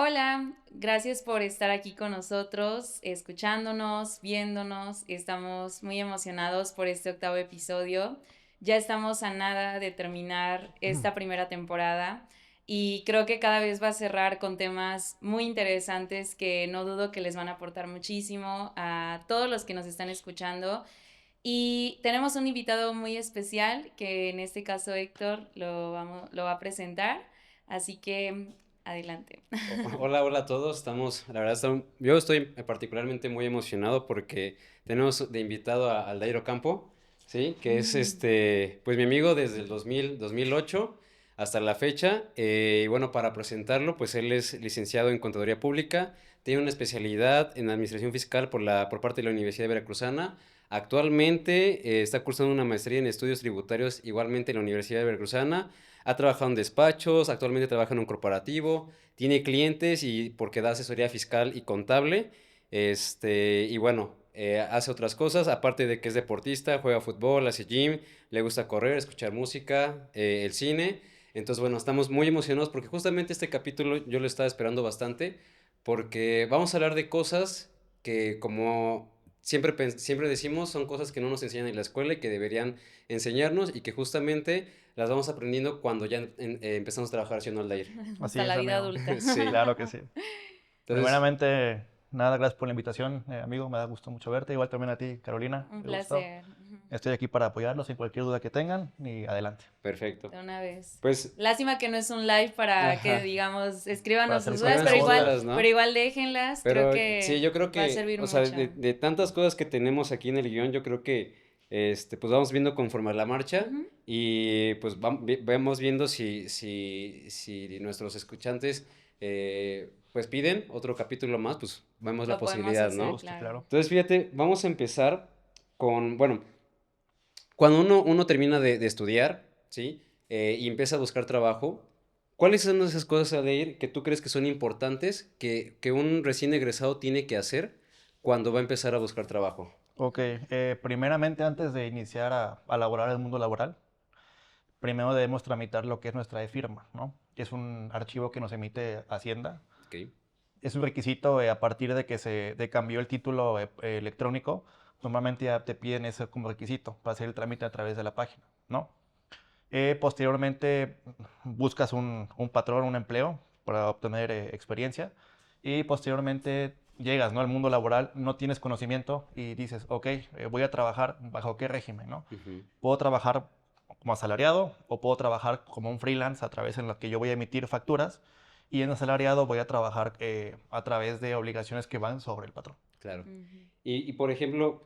Hola, gracias por estar aquí con nosotros, escuchándonos, viéndonos. Estamos muy emocionados por este octavo episodio. Ya estamos a nada de terminar esta primera temporada y creo que cada vez va a cerrar con temas muy interesantes que no dudo que les van a aportar muchísimo a todos los que nos están escuchando. Y tenemos un invitado muy especial que en este caso Héctor lo va a presentar, así que adelante. Hola, hola a todos. La verdad, yo estoy particularmente muy emocionado porque tenemos de invitado a Aldairo Campo, ¿sí? Que es Mm. pues mi amigo desde el 2008 hasta la fecha. Y bueno, para presentarlo, pues él es licenciado en Contaduría Pública, tiene una especialidad en Administración Fiscal por parte de la Universidad Veracruzana. Actualmente está cursando una maestría en Estudios Tributarios igualmente en la Universidad Veracruzana. Ha trabajado en despachos, actualmente trabaja en un corporativo, tiene clientes y porque da asesoría fiscal y contable, y bueno, hace otras cosas, aparte de que es deportista, juega fútbol, hace gym, le gusta correr, escuchar música, el cine. Entonces, bueno, estamos muy emocionados porque justamente este capítulo yo lo estaba esperando bastante porque vamos a hablar de cosas que como siempre decimos son cosas que no nos enseñan en la escuela y que deberían enseñarnos y que justamente las vamos aprendiendo cuando ya empezamos a trabajar haciendo Aldair. Así Hasta la es, vida amigo. adulta. Sí. Claro que sí. Entonces, Primeramente, nada, gracias por la invitación, amigo. Me da gusto mucho verte. Igual también a ti, Carolina. Un Qué gusto. placer. Ujú. Estoy aquí para apoyarlos en cualquier duda que tengan y adelante. perfecto. De una vez. Pues, Lástima que no es un live para que ajá, digamos, Para escríbanos hacer sus dudas, escriban cualquier sus pregunta. dudas, pero ¿no? igual déjenlas, creo Pero sí, que yo creo va a que, servir o sea, mucho. de tantas cosas que tenemos aquí en el guión, yo creo que, pues vamos viendo conforme a la marcha Ujú. y pues vamos viendo si nuestros escuchantes, pues piden otro capítulo más, pues vemos la Lo podemos posibilidad, Con hacer, ¿no? gusto, claro. claro. Entonces, fíjate, vamos a empezar bueno, cuando uno termina de estudiar, ¿sí? Y empieza a buscar trabajo, ¿cuáles son esas cosas, Adair, que tú crees que son importantes que un recién egresado tiene que hacer cuando va a empezar a buscar trabajo? Ok, primeramente, antes de iniciar a laborar el mundo laboral, primero debemos tramitar lo que es nuestra e-firma, ¿no? Que es un archivo que nos emite Hacienda. Ok, Es un requisito a partir de que cambió el título electrónico. Normalmente ya te piden eso como requisito para hacer el trámite a través de la página, ¿no? Posteriormente buscas un patrón, un empleo para obtener experiencia y posteriormente llegas, ¿no?, al mundo laboral, no tienes conocimiento y dices, ok, voy a trabajar bajo qué régimen, ¿no? ujú, Puedo trabajar como asalariado o puedo trabajar como un freelance a través en la que yo voy a emitir facturas y en asalariado voy a trabajar a través de obligaciones que van sobre el patrón. claro. Ujú. Y por ejemplo,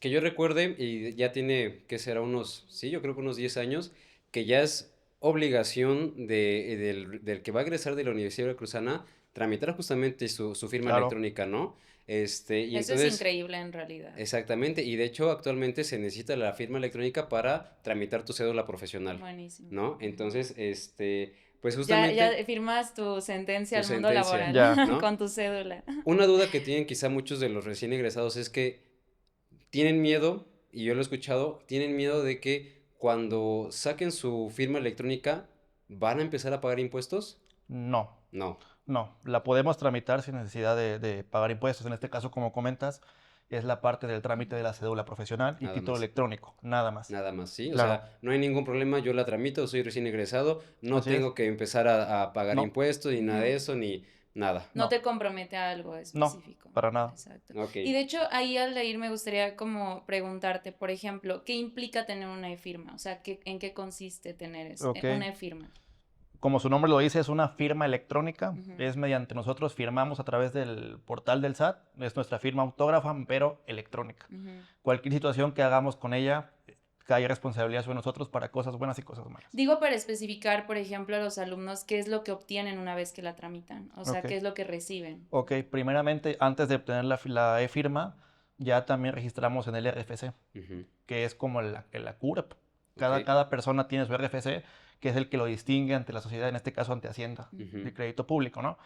que yo recuerde, y ya tiene, ¿qué será? Sí, yo creo que unos 10 años, que ya es obligación del que va a egresar de la Universidad Veracruzana tramitar justamente su firma Claro, electrónica, ¿no? Y Eso es entonces, increíble en realidad. exactamente, y de hecho actualmente se necesita la firma electrónica para tramitar tu cédula profesional, Buenísimo. ¿no? Ujú. Entonces, pues Ya justamente firmas tu sentencia tu al mundo sentencia, laboral ya. ¿no? con tu cédula. Una duda que tienen quizá muchos de los recién egresados es que tienen miedo, y yo lo he escuchado, tienen miedo de que cuando saquen su firma electrónica van a empezar a pagar impuestos. No, No, no, la podemos tramitar sin necesidad de pagar impuestos. En este caso, como comentas, es la parte del trámite de la cédula profesional y nada título más. electrónico, nada más. Nada más, ¿sí? O Claro, sea, no hay ningún problema, yo la tramito, soy recién egresado, no así es. tengo que empezar a pagar No, impuestos ni nada de Ujú. eso, ni nada. No no, te compromete a algo no, específico. para nada. Exacto. Ok, Y de hecho, ahí al de ir me gustaría como preguntarte, por ejemplo, ¿qué implica tener una e-firma? O sea, ¿en qué consiste tener Ok. una e-firma? Como su nombre lo dice, es una firma electrónica. Ujú. Es mediante nosotros firmamos a través del portal del SAT. Es nuestra firma autógrafa, pero electrónica. Ujú. Cualquier situación que hagamos con ella, cae responsabilidad sobre nosotros para cosas buenas y cosas malas. Digo para especificar, por ejemplo, a los alumnos qué es lo que obtienen una vez que la tramitan, o sea, Ok. qué es lo que reciben. Ok, primeramente, antes de obtener la e-firma, ya también registramos en el RFC, ujú, que es como la CURP. ok, Cada persona tiene su RFC, que es el que lo distingue ante la sociedad, en este caso ante Hacienda, ujú, de crédito público, ¿no?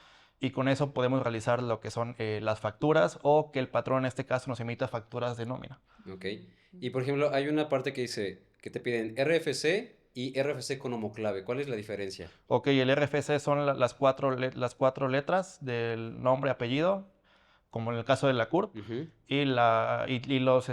Y con eso podemos realizar lo que son las facturas o que el patrón en este caso nos emita facturas de nómina. ok. Ujú, Y ujú. por ejemplo, hay una parte que dice que te piden RFC y RFC con homoclave. ¿Cuál es la diferencia? Ok, el RFC son las cuatro letras del nombre, apellido, como en el caso de la CURP, Ujú. y los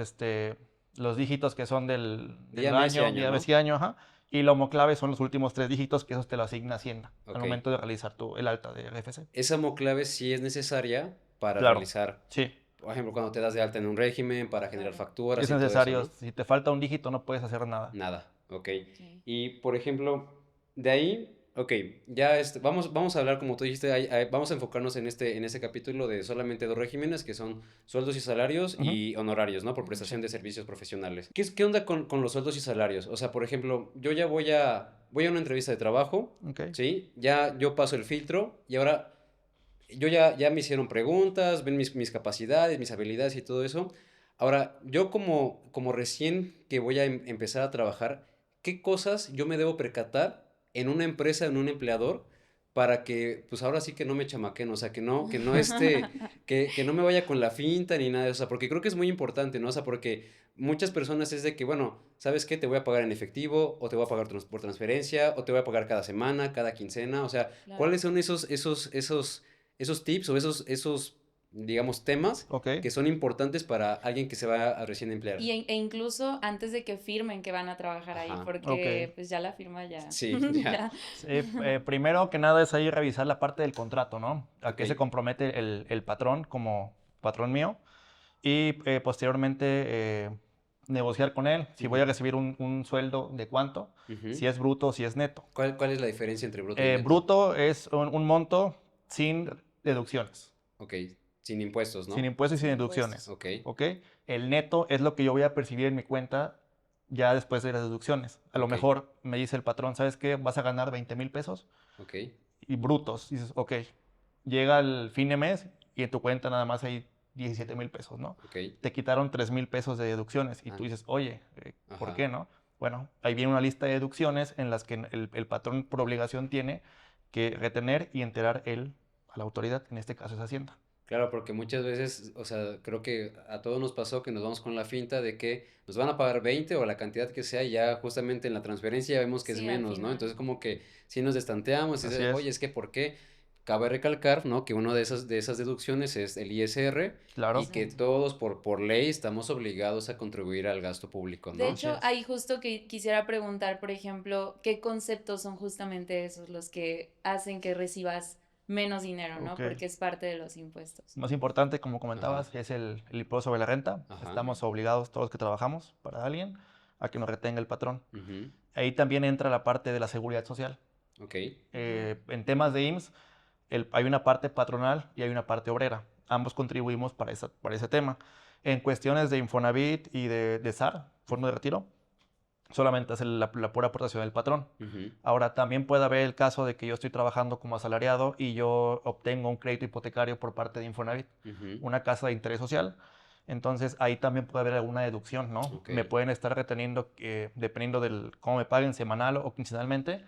dígitos que son del Día, mes y año, año, día, mes ¿no? y año, ajá. Y la homoclave son los últimos 3 dígitos, que esos te lo asigna Hacienda al Ok. momento de realizar el alta de RFC. Esa homoclave sí es necesaria para Claro, realizar, sí, por ejemplo, cuando te das de alta en un régimen, para generar Claro. facturas es y todo eso, necesario. ¿no? Si te falta un dígito, no puedes hacer nada. Nada, ok. Ok. Y por ejemplo, de ahí, ok, ya vamos a hablar, como tú dijiste, vamos a enfocarnos en este capítulo de solamente dos regímenes, que son sueldos y salarios Ujú, y honorarios, ¿no? Por Ujú. sí, prestación de servicios profesionales. ¿Qué onda con los sueldos y salarios? O sea, por ejemplo, yo ya voy a una entrevista de trabajo, ok. ¿sí? Ya yo paso el filtro y ahora ya me hicieron preguntas, ven mis capacidades, mis habilidades y todo eso. Ahora, yo como recién que voy a empezar a trabajar, ¿qué cosas yo me debo percatar en una empresa, en un empleador, para que, pues ahora sí que no me chamaquen, o sea, que no me vaya con la finta ni nada de eso, o sea, porque creo que es muy importante, ¿no? O sea, porque muchas personas es de que, bueno, ¿sabes qué? Te voy a pagar en efectivo, o te voy a pagar por transferencia, o te voy a pagar cada semana, cada quincena, o sea, Claro. ¿cuáles son esos tips o digamos, temas Ok. que son importantes para alguien que se va a recién emplear? E incluso antes de que firmen que van a trabajar ahí, Ajá. Ok. porque pues ya la firma ya, Sí, ya. ya. Sí, primero que nada es ahí revisar la parte del contrato, ¿no? A Ok. qué se compromete el patrón como patrón mío y posteriormente negociar con él si voy a Ujú, recibir un sueldo de cuánto, ujú. si es bruto o si es neto. ¿Cuál es la diferencia entre bruto y neto? Bruto es un monto sin deducciones, Ok, sin impuestos, sin ¿no? impuestos y sin Sin deducciones, impuestos. Ok, ¿ok? El neto es lo que yo voy a percibir en mi cuenta ya después de las deducciones. A lo ok, mejor me dice el patrón, ¿sabes qué? Vas a ganar 20,000 pesos ok, y brutos. Dices, ok, llega el fin de mes y en tu cuenta nada más hay 17,000 pesos, ¿no? ok. Te quitaron 3,000 pesos de deducciones y Ah, tú dices, oye, ¿por ajá. qué no? Bueno, ahí viene una lista de deducciones en las que el patrón por obligación tiene que retener y enterar él a la autoridad, en este caso es Hacienda. Claro, porque muchas veces, o sea, creo que a todos nos pasó que nos vamos con la finta de que nos van a pagar 20 o la cantidad que sea, y ya justamente en la transferencia vemos que es Sí, al menos, ¿no? final. Entonces como que si nos destanteamos y Así dices, es, oye, es que ¿por qué? Cabe recalcar, ¿no? Que una de esas deducciones es el ISR y claro, que Exacto. todos por ley estamos obligados a contribuir al gasto público, De ¿no? así hecho, es. ahí justo que quisiera preguntar, por ejemplo, ¿qué conceptos son justamente esos los que hacen que recibas menos dinero, ¿no? Ok. Porque es parte de los impuestos. Más importante, como Ajá, comentabas, es el impuesto sobre la renta. ajá, Ujú. Estamos obligados todos los que trabajamos para alguien a que nos retenga el patrón. ujú, Ahí también entra la parte de la seguridad social. ok, Ujú. En temas de IMSS, hay una parte patronal y hay una parte obrera. Ambos contribuimos para ese tema. En cuestiones de Infonavit y de SAR, Fondo de Retiro, solamente es la pura aportación del patrón. ujú, Ahora, también puede haber el caso de que yo estoy trabajando como asalariado y yo obtengo un crédito hipotecario por parte de Infonavit, ujú, una casa de interés social. Entonces, ahí también puede haber alguna deducción, ¿no? ok. Me pueden estar reteniendo, dependiendo del cómo me paguen, semanal o quincenalmente,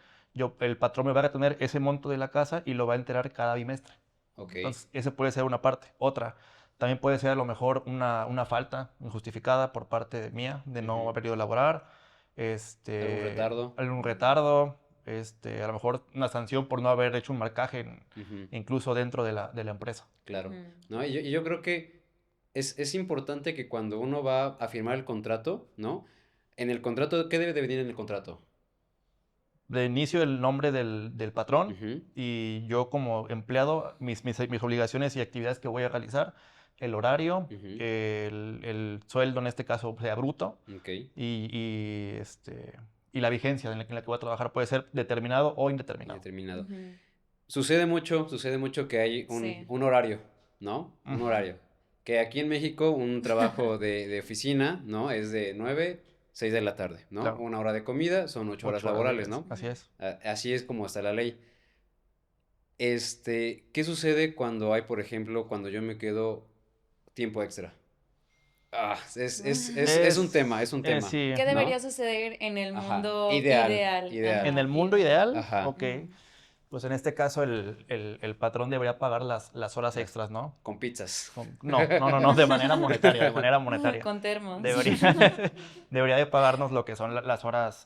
el patrón me va a retener ese monto de la casa y lo va a enterar cada bimestre. Ok, Entonces, ese puede ser una parte. Otra, también puede ser a lo mejor una falta injustificada por parte mía de no ujú. haber ido a laborar, ¿Algún retardo? algún Ujú. retardo, a lo mejor una sanción por no haber hecho un marcaje Ujú, incluso dentro de la empresa. claro, Ujú. ¿no? Y yo creo que es importante que cuando uno va a firmar el contrato, ¿no? En el contrato, ¿qué debe de venir en el contrato? De inicio el nombre del patrón Ujú, y yo como empleado, mis obligaciones y actividades que voy a realizar, el horario, ujú, el sueldo en este caso sea bruto ok, y, y, este, y la vigencia en la que voy a trabajar puede ser determinado o indeterminado. indeterminado. Ujú. Sucede mucho que hay un, Sí. un horario, ¿no? Un Ujú. horario. Que aquí en México un trabajo de oficina, ¿no? Es de 9, 6 de la tarde, ¿no? Claro, Una hora de comida son 8 horas 8 horas laborales, diarias, ¿no? así Ujú. es. Así es como está la ley. ¿Qué sucede cuando hay, por ejemplo, cuando yo me quedo tiempo extra? Es un tema, es un tema, Sí, ¿Qué debería ¿no? suceder en el Ajá, mundo ideal, ideal? ideal. en el Ajá, mundo ideal. ideal, Ajá, ok, Ujú. Pues en este caso el patrón debería pagar las horas extras, ¿no? Con pizzas. No, de manera monetaria, de manera monetaria. Con termos. Debería de pagarnos lo que son las horas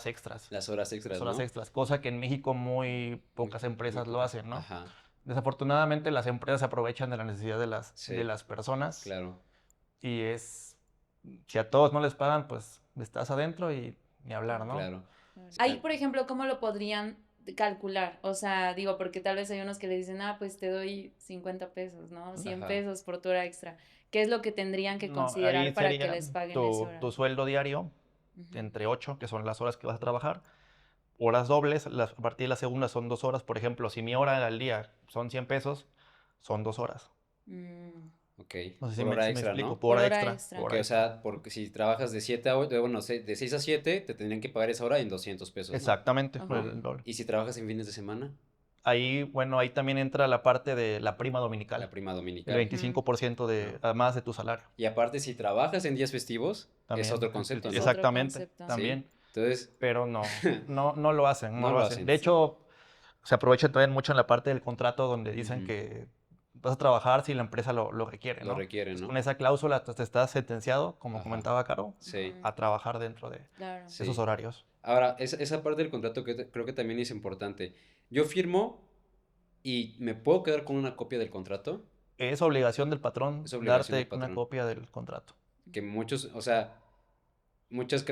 extras. Las horas extras, Las horas ¿no? extras, cosa que en México muy pocas empresas lo hacen, ¿no? Ajá, Desafortunadamente las empresas se aprovechan de la necesidad de Sí. las personas claro. y si a todos no les pagan, pues estás adentro y ni hablar, ¿no? Claro. Ahí, por ejemplo, ¿cómo lo podrían calcular? O sea, digo, porque tal vez hay unos que le dicen, pues te doy 50 pesos, ¿no? 100 Ajá. pesos por tu hora extra. ¿Qué es lo que tendrían que No, considerar ahí para que sería les paguen esa hora? tu sueldo diario, Ujú. entre 8, que son las horas que vas a trabajar, horas dobles, a partir de la segunda son 2 horas. Por ejemplo, si mi hora al día son 100 pesos, son 2 horas. Mm, Ok. No sé Por si hora me extra, explico, ¿no? por hora Por hora extra. extra. por Ok, hora o extra. sea, porque si trabajas de 7 a 8, bueno, de 6 a 7, te tendrían que pagar esa hora en 200 pesos, ¿no? Exactamente, por Ajá. el doble. Y si trabajas en fines de semana, Ahí, bueno, ahí también entra la parte de la prima la dominical, prima el dominical. 25% No. además de tu salario. Y aparte, si trabajas en días festivos, es También. otro concepto, Es ¿no? otro Exactamente, concepto. también. Sí. Entonces, Pero no lo hacen, no no lo lo hacen. hacen. De hecho, se aprovechan también mucho en la parte del contrato donde dicen Ujú. que vas a trabajar si la empresa lo requiere, Lo ¿no? requieren, Pues ¿no? con esa cláusula te estás sentenciado, como Ajá. comentaba Caro, Sí, a trabajar dentro de Claro. sí. esos horarios. Ahora, esa parte del contrato creo que también es importante. Yo firmo y me puedo quedar con una copia del contrato, Es obligación del patrón es obligación del darte una patrón. copia del contrato. Que muchos, o sea,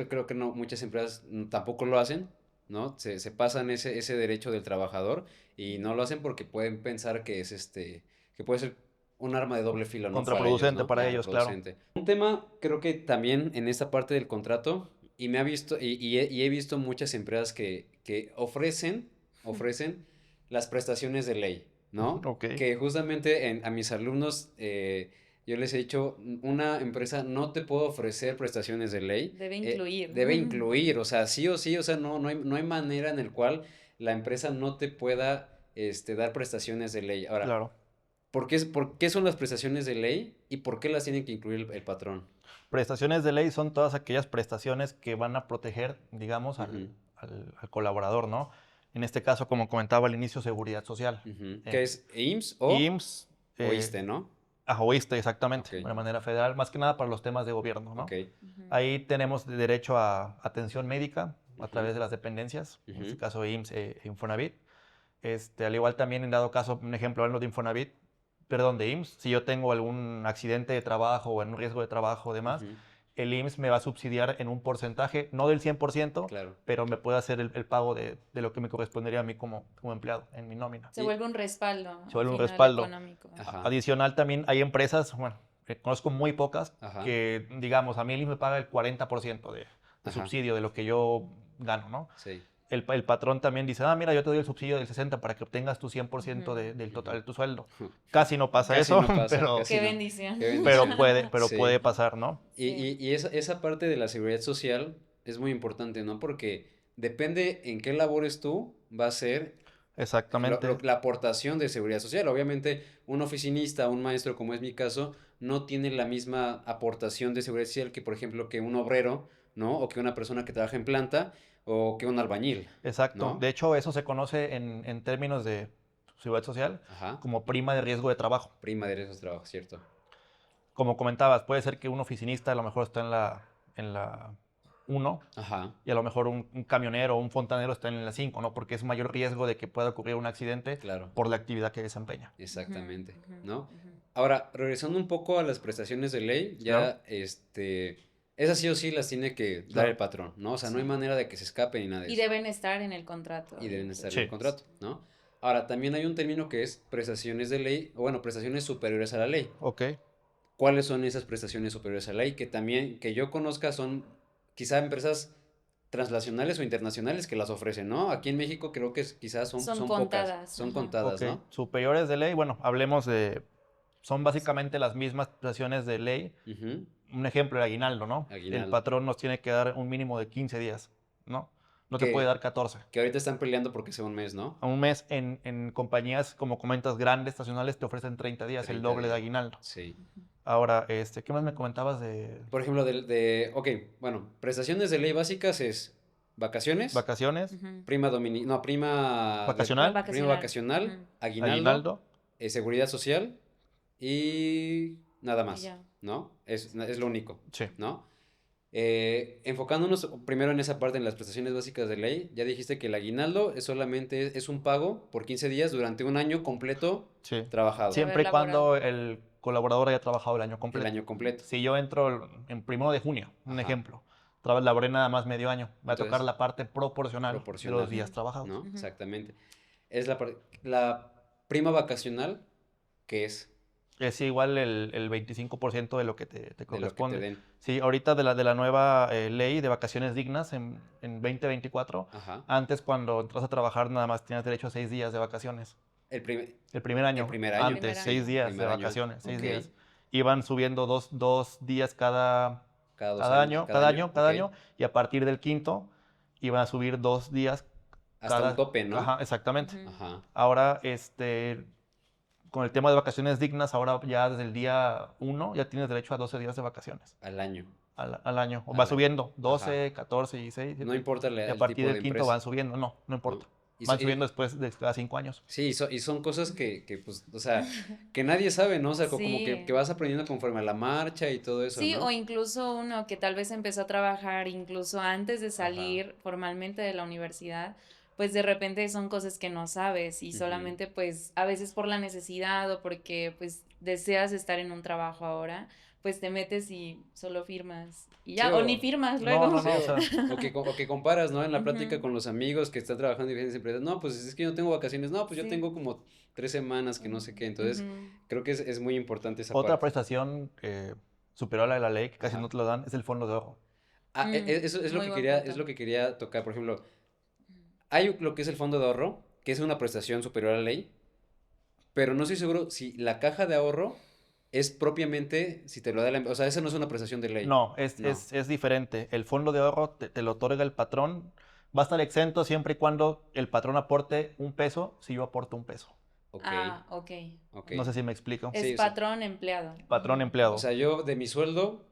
creo que no, muchas empresas tampoco lo hacen, ¿no? Se pasan ese derecho del trabajador y no lo hacen porque pueden pensar que es que puede ser un arma de doble filo, ¿no? Para ellos, Contraproducente ¿no? para ellos, claro. Contraproducente. Un tema, creo que también en esta parte del contrato, y me ha visto, y he visto muchas empresas que ofrecen las prestaciones de ley, ¿no? Ok. Que justamente a mis alumnos, yo les he dicho, una empresa no te puede ofrecer prestaciones de ley. Debe incluir. Debe incluir, o sea, sí o sí, o sea, no hay manera en el cual la empresa no te pueda dar prestaciones de ley. Ahora, Claro. por qué son las prestaciones de ley y por qué las tiene que incluir el patrón? Prestaciones de ley son todas aquellas prestaciones que van a proteger, digamos, Ujú, al colaborador, ¿no? En este caso, como comentaba al inicio, seguridad social. ujú. Eh, ¿Qué es IMSS o IMSS, ISSSTE, ¿no? OISSSTE, exactamente, Ok, de manera federal, más que nada para los temas de gobierno, ¿no? ok. Ujú. Ahí tenemos derecho a atención médica a Ujú, través de las dependencias, en este ujú, caso IMSS e Infonavit. Al igual también, en dado caso, un ejemplo, hablando de Infonavit, perdón, de IMSS, si yo tengo algún accidente de trabajo o en un riesgo de trabajo o demás, ujú, el IMSS me va a subsidiar en un porcentaje, no del 100%, Claro. pero me puede hacer el pago de lo que me correspondería a mí como empleado en mi nómina. Se Y- vuelve un respaldo Se vuelve al un final respaldo. económico. Ajá, Adicional también hay empresas, bueno, conozco muy pocas, ajá, que digamos, a mí el IMSS me paga el 40% de ajá, subsidio de lo que yo gano, ¿no? sí. El patrón también dice, mira, yo te doy el subsidio del 60 para que obtengas tu 100% del total de tu sueldo. Casi no pasa Casi eso, no pasa, pero, casi Qué no. bendición. Qué bendición. pero Sí. puede pasar, ¿no? Sí. Y esa parte de la seguridad social es muy importante, ¿no? Porque depende en qué labores tú, va a ser Exactamente. la aportación de seguridad social. Obviamente, un oficinista, un maestro, como es mi caso, no tiene la misma aportación de seguridad social que, por ejemplo, que un obrero, ¿no? O que una persona que trabaja en planta o que un albañil, Exacto. ¿no? De hecho, eso se conoce en términos de seguridad social Ajá. como prima de riesgo de trabajo. Prima de esos trabajos, ¿cierto? Como comentabas, puede ser que un oficinista a lo mejor está en la 1 Ajá. y a lo mejor un camionero o un fontanero está en la 5, ¿no? Porque es mayor riesgo de que pueda ocurrir un accidente Claro. por la actividad que desempeña. Exactamente, Ujú, ujú, ¿no? ujú. Ahora, regresando un poco a las prestaciones de ley, Claro. ya, esas sí o sí las tiene que dar Claro. el patrón, ¿no? O sea, no hay Sí. manera de que se escape ni nada de Y eso. deben estar en el contrato. Y deben estar en el Sí. contrato, ¿no? Ahora, también hay un término que es prestaciones de ley, o bueno, prestaciones superiores a la ley. Ok. ¿Cuáles son esas prestaciones superiores a la ley? Que también, que yo conozca, son quizá empresas transnacionales o internacionales que las ofrecen, ¿no? Aquí en México creo que quizás Son son pocas, contadas. son Ajá. contadas, Ok. ¿no? Superiores de ley, bueno, hablemos de... Son básicamente las mismas prestaciones de ley. Ujú, Un ejemplo, el aguinaldo, ¿no? El Aguinaldo. patrón nos tiene que dar un mínimo de 15 días, ¿no? No te puede Que, dar 14. que ahorita están peleando porque sea un mes, ¿no? A un mes en compañías, como comentas, grandes, estacionales, te ofrecen 30 días, el 30 doble de días. aguinaldo. Sí. Ahora, ¿qué más me comentabas de...? Por ejemplo, ok, bueno, prestaciones de ley básicas es vacaciones, vacaciones, Ujú. prima no, prima vacacional, prima vacacional, Ujú. aguinaldo, aguinaldo. seguridad social y nada Y más, ya. ¿no? Es lo único, Sí. ¿no? Enfocándonos primero en esa parte, en las prestaciones básicas de ley, ya dijiste que el aguinaldo es un pago por 15 días durante un año completo Sí. trabajado, De haber Siempre y cuando laborado. el colaborador haya trabajado el año el completo. año completo. Si yo entro en 1 de junio, un Ajá. ejemplo, laboré nada más medio año, me va a tocar Entonces, la parte proporcional de los proporcional, días Ujú. trabajados. ¿no? Ujú. Exactamente. Es la prima vacacional, que es Es igual el 25% de lo que te de lo que te corresponde. den. Sí, ahorita de la nueva ley de vacaciones dignas en 2024, Ajá. antes cuando entras a trabajar nada más tenías derecho a 6 días de vacaciones. El primer, El primer el año, primer El año. antes, primer seis año. días de Primer año. vacaciones, seis Ok. días. Iban subiendo dos días cada, Cada dos cada años. año, Cada cada año. año, cada Ok. año, y a partir del quinto iban a subir 2 días Hasta un cada. tope, ¿no? Ajá, exactamente. Ujú. Ajá. Ahora, con el tema de vacaciones dignas, ahora ya desde el día 1 ya tienes derecho a 12 días de vacaciones Al año. al año. O va Al año. subiendo, Ajá. 12, 14, 16, No 17. importa Y a el partir tipo de del quinto empresa, van subiendo. No, no ¿no? importa. Y, Van subiendo después de cada 5 años. sí, y son cosas pues, o sea, que nadie sabe, ¿no? O sea, como que Sí. vas aprendiendo conforme a la marcha y todo eso, Sí, o ¿no? incluso uno que tal vez empezó a trabajar incluso antes de Ajá. salir formalmente de la universidad, pues de repente son cosas que no sabes y Ujú. solamente pues a veces por la necesidad o porque pues deseas estar en un trabajo ahora, pues te metes y solo firmas y Sí, ya, o ni firmas No, luego. no, sí, no, o sea, o que comparas, ¿no? En la plática Ujú. con los amigos que están trabajando en diferentes empresas. No, pues es que yo no tengo vacaciones. No, pues yo Sí. tengo como 3 semanas que no sé qué. Entonces, Ujú. creo que es muy importante esa otra parte. prestación superior a la de la ley, que casi Ajá. no te lo dan, es el fondo de ahorro. Eso es lo Muy que buen es punto. lo que quería tocar. Por ejemplo, hay lo que es el fondo de ahorro, que es una prestación superior a la ley, pero no estoy seguro si la caja de ahorro es propiamente, si te lo da o sea, esa no es una prestación de ley. No, es, No. es, es diferente. El fondo de ahorro te lo otorga el patrón. Va a estar exento siempre y cuando el patrón aporte 1 peso si yo aporto 1 peso. Ok, Ah, ok. ok. No sé si me explico. Es Sí, o sea, patrón empleado. Patrón Ujú. o empleado. sea, yo de mi sueldo,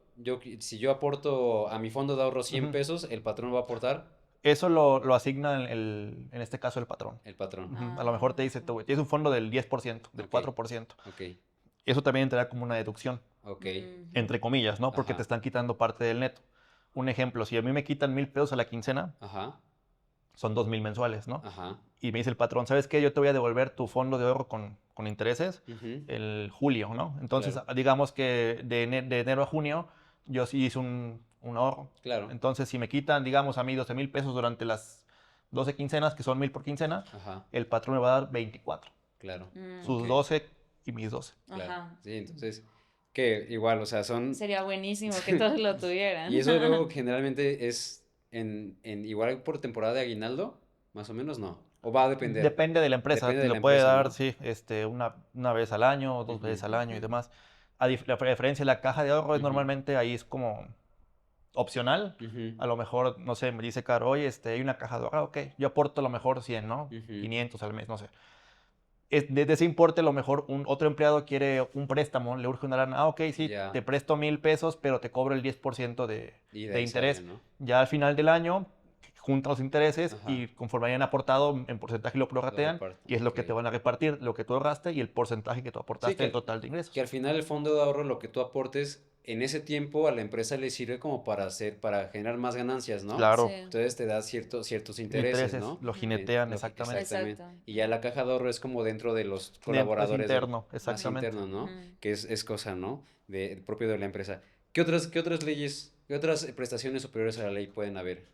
si yo aporto a mi fondo de ahorro 100 Ujú. pesos, el patrón va a aportar Eso lo asigna en este caso el patrón. el patrón. Ujú. A lo mejor te Ah, dice, ok. tienes un fondo del 10%, del Ok, 4%. ok, Eso también te da como una deducción, ok. Ujú. entre comillas, ¿no? Porque te Ajá, están quitando parte del neto. Un ejemplo, si a mí me quitan 1,000 pesos a la quincena, ajá, son 2,000 mensuales, ¿no? ajá. Y me dice el patrón, ¿sabes qué? Yo te voy a devolver tu fondo de ahorro con intereses Ujú, el julio, ¿no? Entonces, claro, digamos que de enero a junio yo sí hice un ahorro. claro, Entonces, si me quitan, digamos, a mí 12,000 pesos durante las 12 quincenas, que son 1,000 por quincena, ajá, el patrón me va a dar 24. claro. Ok, Sus 12 y mis 12. claro. Ajá. Sí, entonces, que igual, o sea, son... Sería buenísimo que todos lo Y tuvieran. eso luego generalmente es igual por temporada de aguinaldo, más o menos, no. O va a depender. Depende de la empresa, Depende te de la lo puede empresa, dar, ¿no? sí, una vez al año, o 2 veces Ujú, al año y Ujú. demás. La preferencia de la caja de ahorro es ujú, normalmente ahí es como opcional. ujú, A lo mejor, no sé, me dice Caro, oye, hay una caja de ahorro, ok, yo aporto a lo mejor 100, ¿no? ujú. 500 al mes, no sé. De ese importe, a lo mejor otro empleado quiere un préstamo, le urge una lana, ok, sí, Ya, te presto 1,000 pesos, pero te cobro el 10% y de de ahí sale, interés. ¿no? Ya al final del año, juntan los intereses Ajá, y conforme hayan aportado, en porcentaje lo lo prorratean reparto, y es lo ok. que te van a repartir, lo que tú ahorraste y el porcentaje que tú Sí, aportaste del total de que ingresos. al final el fondo de ahorro, lo que tú aportes en ese tiempo a la empresa le sirve como para generar más ganancias, ¿no? Claro, Sí. Entonces te da ciertos intereses, intereses ¿no? lo Ujú. jinetean exactamente. Exactamente. Exacto. Y ya la caja de ahorro es como dentro de los Es colaboradores interno, más exactamente. interno, ¿no? Ujú. Que es cosa, ¿no? Propio de la empresa. Qué otras leyes, qué otras prestaciones superiores a la ley pueden haber?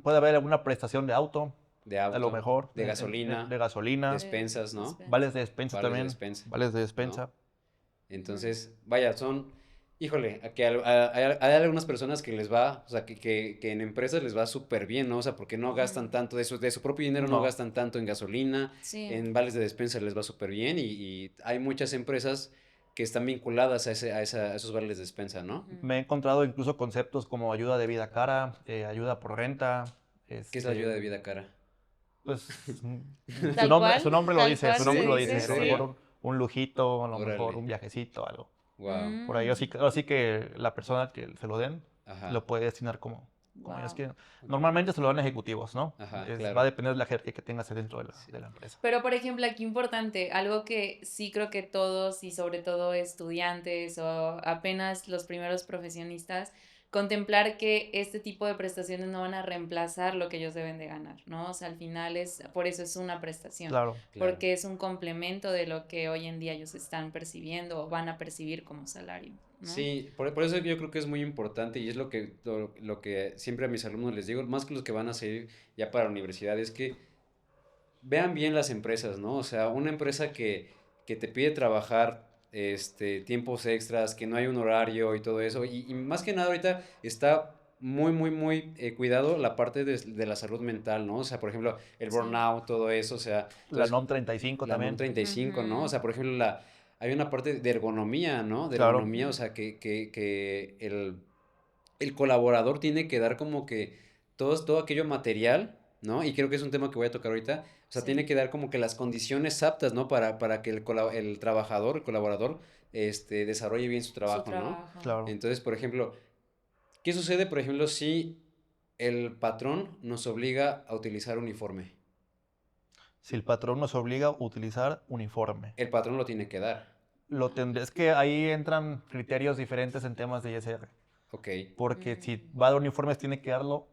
Puede haber alguna prestación de auto, De a lo auto, mejor, de de gasolina, gasolina, despensas, ¿no? vales de despensa Vales de también, despensa, vales de ¿no? despensa. Ujú. Entonces, vaya, híjole, hay algunas personas que les va, o sea, que en empresas les va súper bien, ¿no? O sea, porque no gastan Ujú. tanto de su propio dinero, no No, gastan tanto en gasolina, Sí. en vales de despensa les va súper bien y hay muchas empresas que están vinculadas a esos vales de despensa, ¿no? Ujú. me he encontrado incluso conceptos como ayuda de vida cara, ayuda por renta, ¿Qué es la ayuda este, de vida cara? pues su nombre lo Tal dice, su cual nombre se lo ¿En dice, dice, a lo serio? mejor sí. un lujito, a lo mejor Órale, un viajecito, algo. wow, Por ahí, Mm. así que la persona que se lo den ajá. lo puede destinar como como ellos Wow. quieren. Normalmente se lo dan ejecutivos, ¿no? Ajá, Va claro. a depender de la jerarquía que tengas dentro de Sí. la empresa. Pero, por ejemplo, aquí importante, algo que sí creo que todos y sobre todo estudiantes o apenas los primeros profesionistas, contemplar que este tipo de prestaciones no van a reemplazar lo que ellos deben de ganar, ¿no? O sea, al final por eso es una prestación, Claro. Claro. porque es un complemento de lo que hoy en día ellos están percibiendo o van a percibir como salario, ¿no? Sí, por eso yo creo que es muy importante y es lo que siempre a mis alumnos les digo, más que los que van a salir ya para la universidad, es que vean bien las empresas, ¿no? O sea, una empresa que te pide trabajar tiempos extras, que no hay un horario y todo eso, y más que nada ahorita está muy, muy, muy cuidado la parte de la salud mental, ¿no? O sea, por ejemplo, el Sí. burnout, todo eso, o sea, La entonces, NOM 35 la NOM también. 35, ¿no? O sea, por ejemplo, hay una parte de ergonomía, ¿no? De Claro. ergonomía, o sea, que el colaborador tiene que dar como que todo aquello material, ¿no? Y creo que es un tema que voy a tocar ahorita. O sea, Sí. tiene que dar como que las condiciones aptas, ¿no? Para que el trabajador, el colaborador, desarrolle bien su trabajo, ¿no? trabajo. Claro. Entonces, por ejemplo, ¿qué sucede, por ejemplo, si el patrón nos obliga a utilizar uniforme? Si el patrón nos obliga a utilizar uniforme. El patrón lo tiene que dar. Es que ahí entran criterios diferentes en temas de ISR. Ok, Porque si va a dar uniformes, tiene que darlo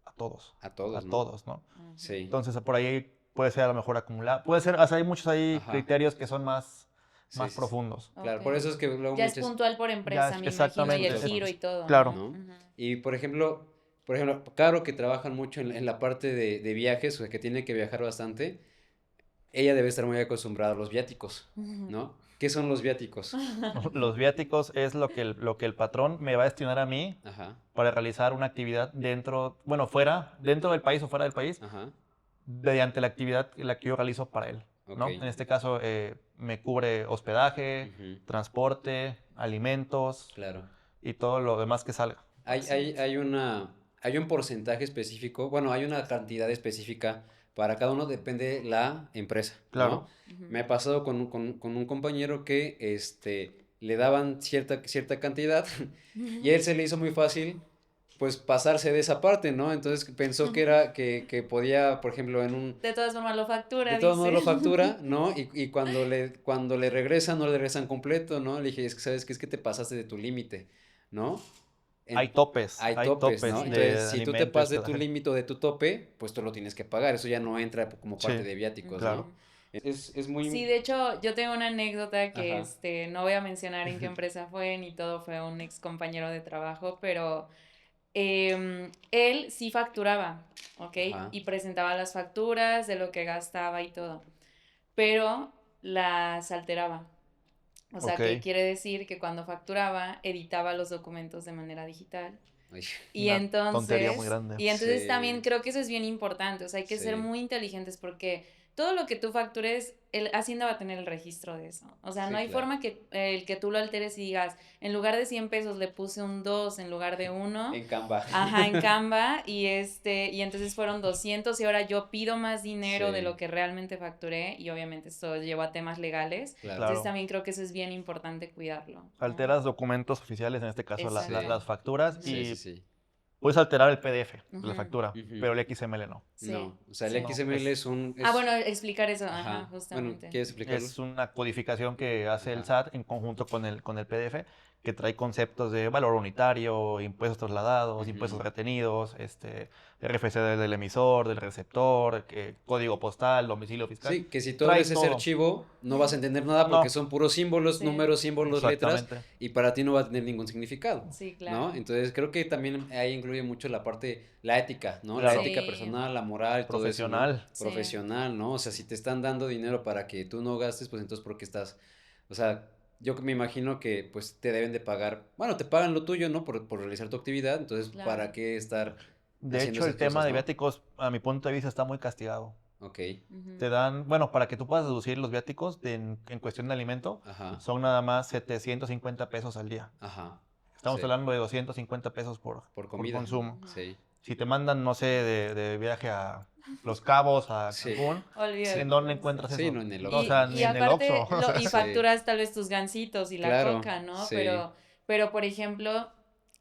a todos. a todos, A ¿no? todos, ¿no? Ujú. Sí, Entonces, por ahí puede ser a lo mejor acumulado. Puede ser, o sea, hay muchos ahí Ajá. criterios que son más sí, sí, sí. profundos. Claro, Ok. por eso es que luego Ya es muchas... puntual por empresa, Ya, me imagino, y exactamente, el es- giro y todo, claro. ¿no? ¿no? Ujú. Y por ejemplo, Caro, que trabajan mucho en la parte de viajes, o sea, que tiene que viajar bastante, ella debe estar muy acostumbrada a los viáticos, ¿no? ¿Qué son los viáticos? Los viáticos es lo que el patrón me va a destinar a mí Ajá, para realizar una actividad dentro, bueno, dentro del país o fuera del país, ajá, mediante la actividad la que yo realizo para él, ¿no? ok. En este caso, me cubre hospedaje, Ujú, transporte, alimentos claro. y todo lo demás que salga. Hay un porcentaje específico, bueno, hay una cantidad específica para cada uno, depende la empresa, Claro. ¿no? Me ha pasado con un compañero que le daban cierta cantidad y a él se le hizo muy fácil pues pasarse de esa parte, ¿no? Entonces pensó que podía, por ejemplo, De todas formas lo factura, de todos modos lo dice. factura, ¿no? Y cuando le regresan, no le regresan completo, ¿no? Le dije, es que sabes que es que te pasaste de tu límite, ¿no? Hay topes, Hay hay topes, topes ¿no? Sí. Entonces, de si tú te alimento y pasas de tu hospedaje. límite o de tu tope, pues tú lo tienes que pagar. Eso ya no entra como parte Sí, de viáticos, claro. ¿no? Es muy... Sí, de hecho, yo tengo una anécdota que Ajá. no voy a mencionar en qué empresa fue ni todo, fue un ex compañero de trabajo, pero él sí facturaba, ¿ok? Ajá. Y presentaba las facturas de lo que gastaba y todo, pero las alteraba. O sea, Ok. que quiere decir que cuando facturaba, editaba los documentos de manera digital. Ay, Y Una tontería muy grande. entonces Sí. también creo que eso es bien importante, o sea, hay que ser Sí. muy inteligentes porque todo lo que tú factures, Hacienda va a tener el registro de eso. O sea, Sí, no hay claro. forma que el que tú lo alteres y digas, en lugar de 100 pesos le puse un 2 en lugar de 1. En Canva. Ajá, en Canva, y entonces fueron 200 y ahora yo pido más dinero de Sí. lo que realmente facturé y obviamente esto lleva a temas legales. Claro. Entonces Claro. también creo que eso es bien importante cuidarlo, ¿no? Alteras documentos oficiales, en este caso Exacto. las facturas, Sí, sí, y sí. puedes alterar el PDF de la Ujú. factura, Ujú. pero el XML no. Sí, No, o sea, el sí. XML No, es un... Ah, bueno, explicar eso, ajá, Ajá. Bueno, justamente. ¿quieres explicarlo? Es una codificación que hace el Ajá. SAT en conjunto con el PDF, que trae conceptos de valor unitario, impuestos trasladados, impuestos Ujú. retenidos, RFC del emisor, del receptor, código postal, domicilio fiscal. Sí, que si tú Trae abres ese todo. archivo, no vas a entender nada porque No, son puros símbolos, Sí. números, símbolos, letras, exactamente. y para ti no va a tener ningún significado, Sí, ¿no? claro. Entonces creo que también ahí incluye mucho la parte, la ética, ¿no? La Claro. ética Sí. personal, la moral, todo eso, ¿no? Profesional. Sí. Profesional, ¿no? O sea, si te están dando dinero para que tú no gastes, pues entonces ¿por qué estás? O sea, yo me imagino que pues te deben de pagar, bueno, te pagan lo tuyo, ¿no? Por realizar tu actividad, entonces Claro. ¿para qué estar De haciendo hecho, el esas tema cosas, de no? viáticos, a mi punto de vista, está muy castigado. Ok, Ujú. Te dan, bueno, para que tú puedas deducir los viáticos en cuestión de alimento, ajá, son nada más 750 pesos al día. ajá, Estamos sí, hablando de 250 pesos por por comida, consumo. sí, Si te mandan, no sé, de viaje a Los Cabos, a sí. Cancún, Olvídate. ¿en dónde encuentras Sí, eso? no, en el O Oxxo. sea, Y ni en el aparte, Oxxo. y Sí. facturas tal vez tus gansitos y la Claro, coca, ¿no? sí. Pero, por ejemplo,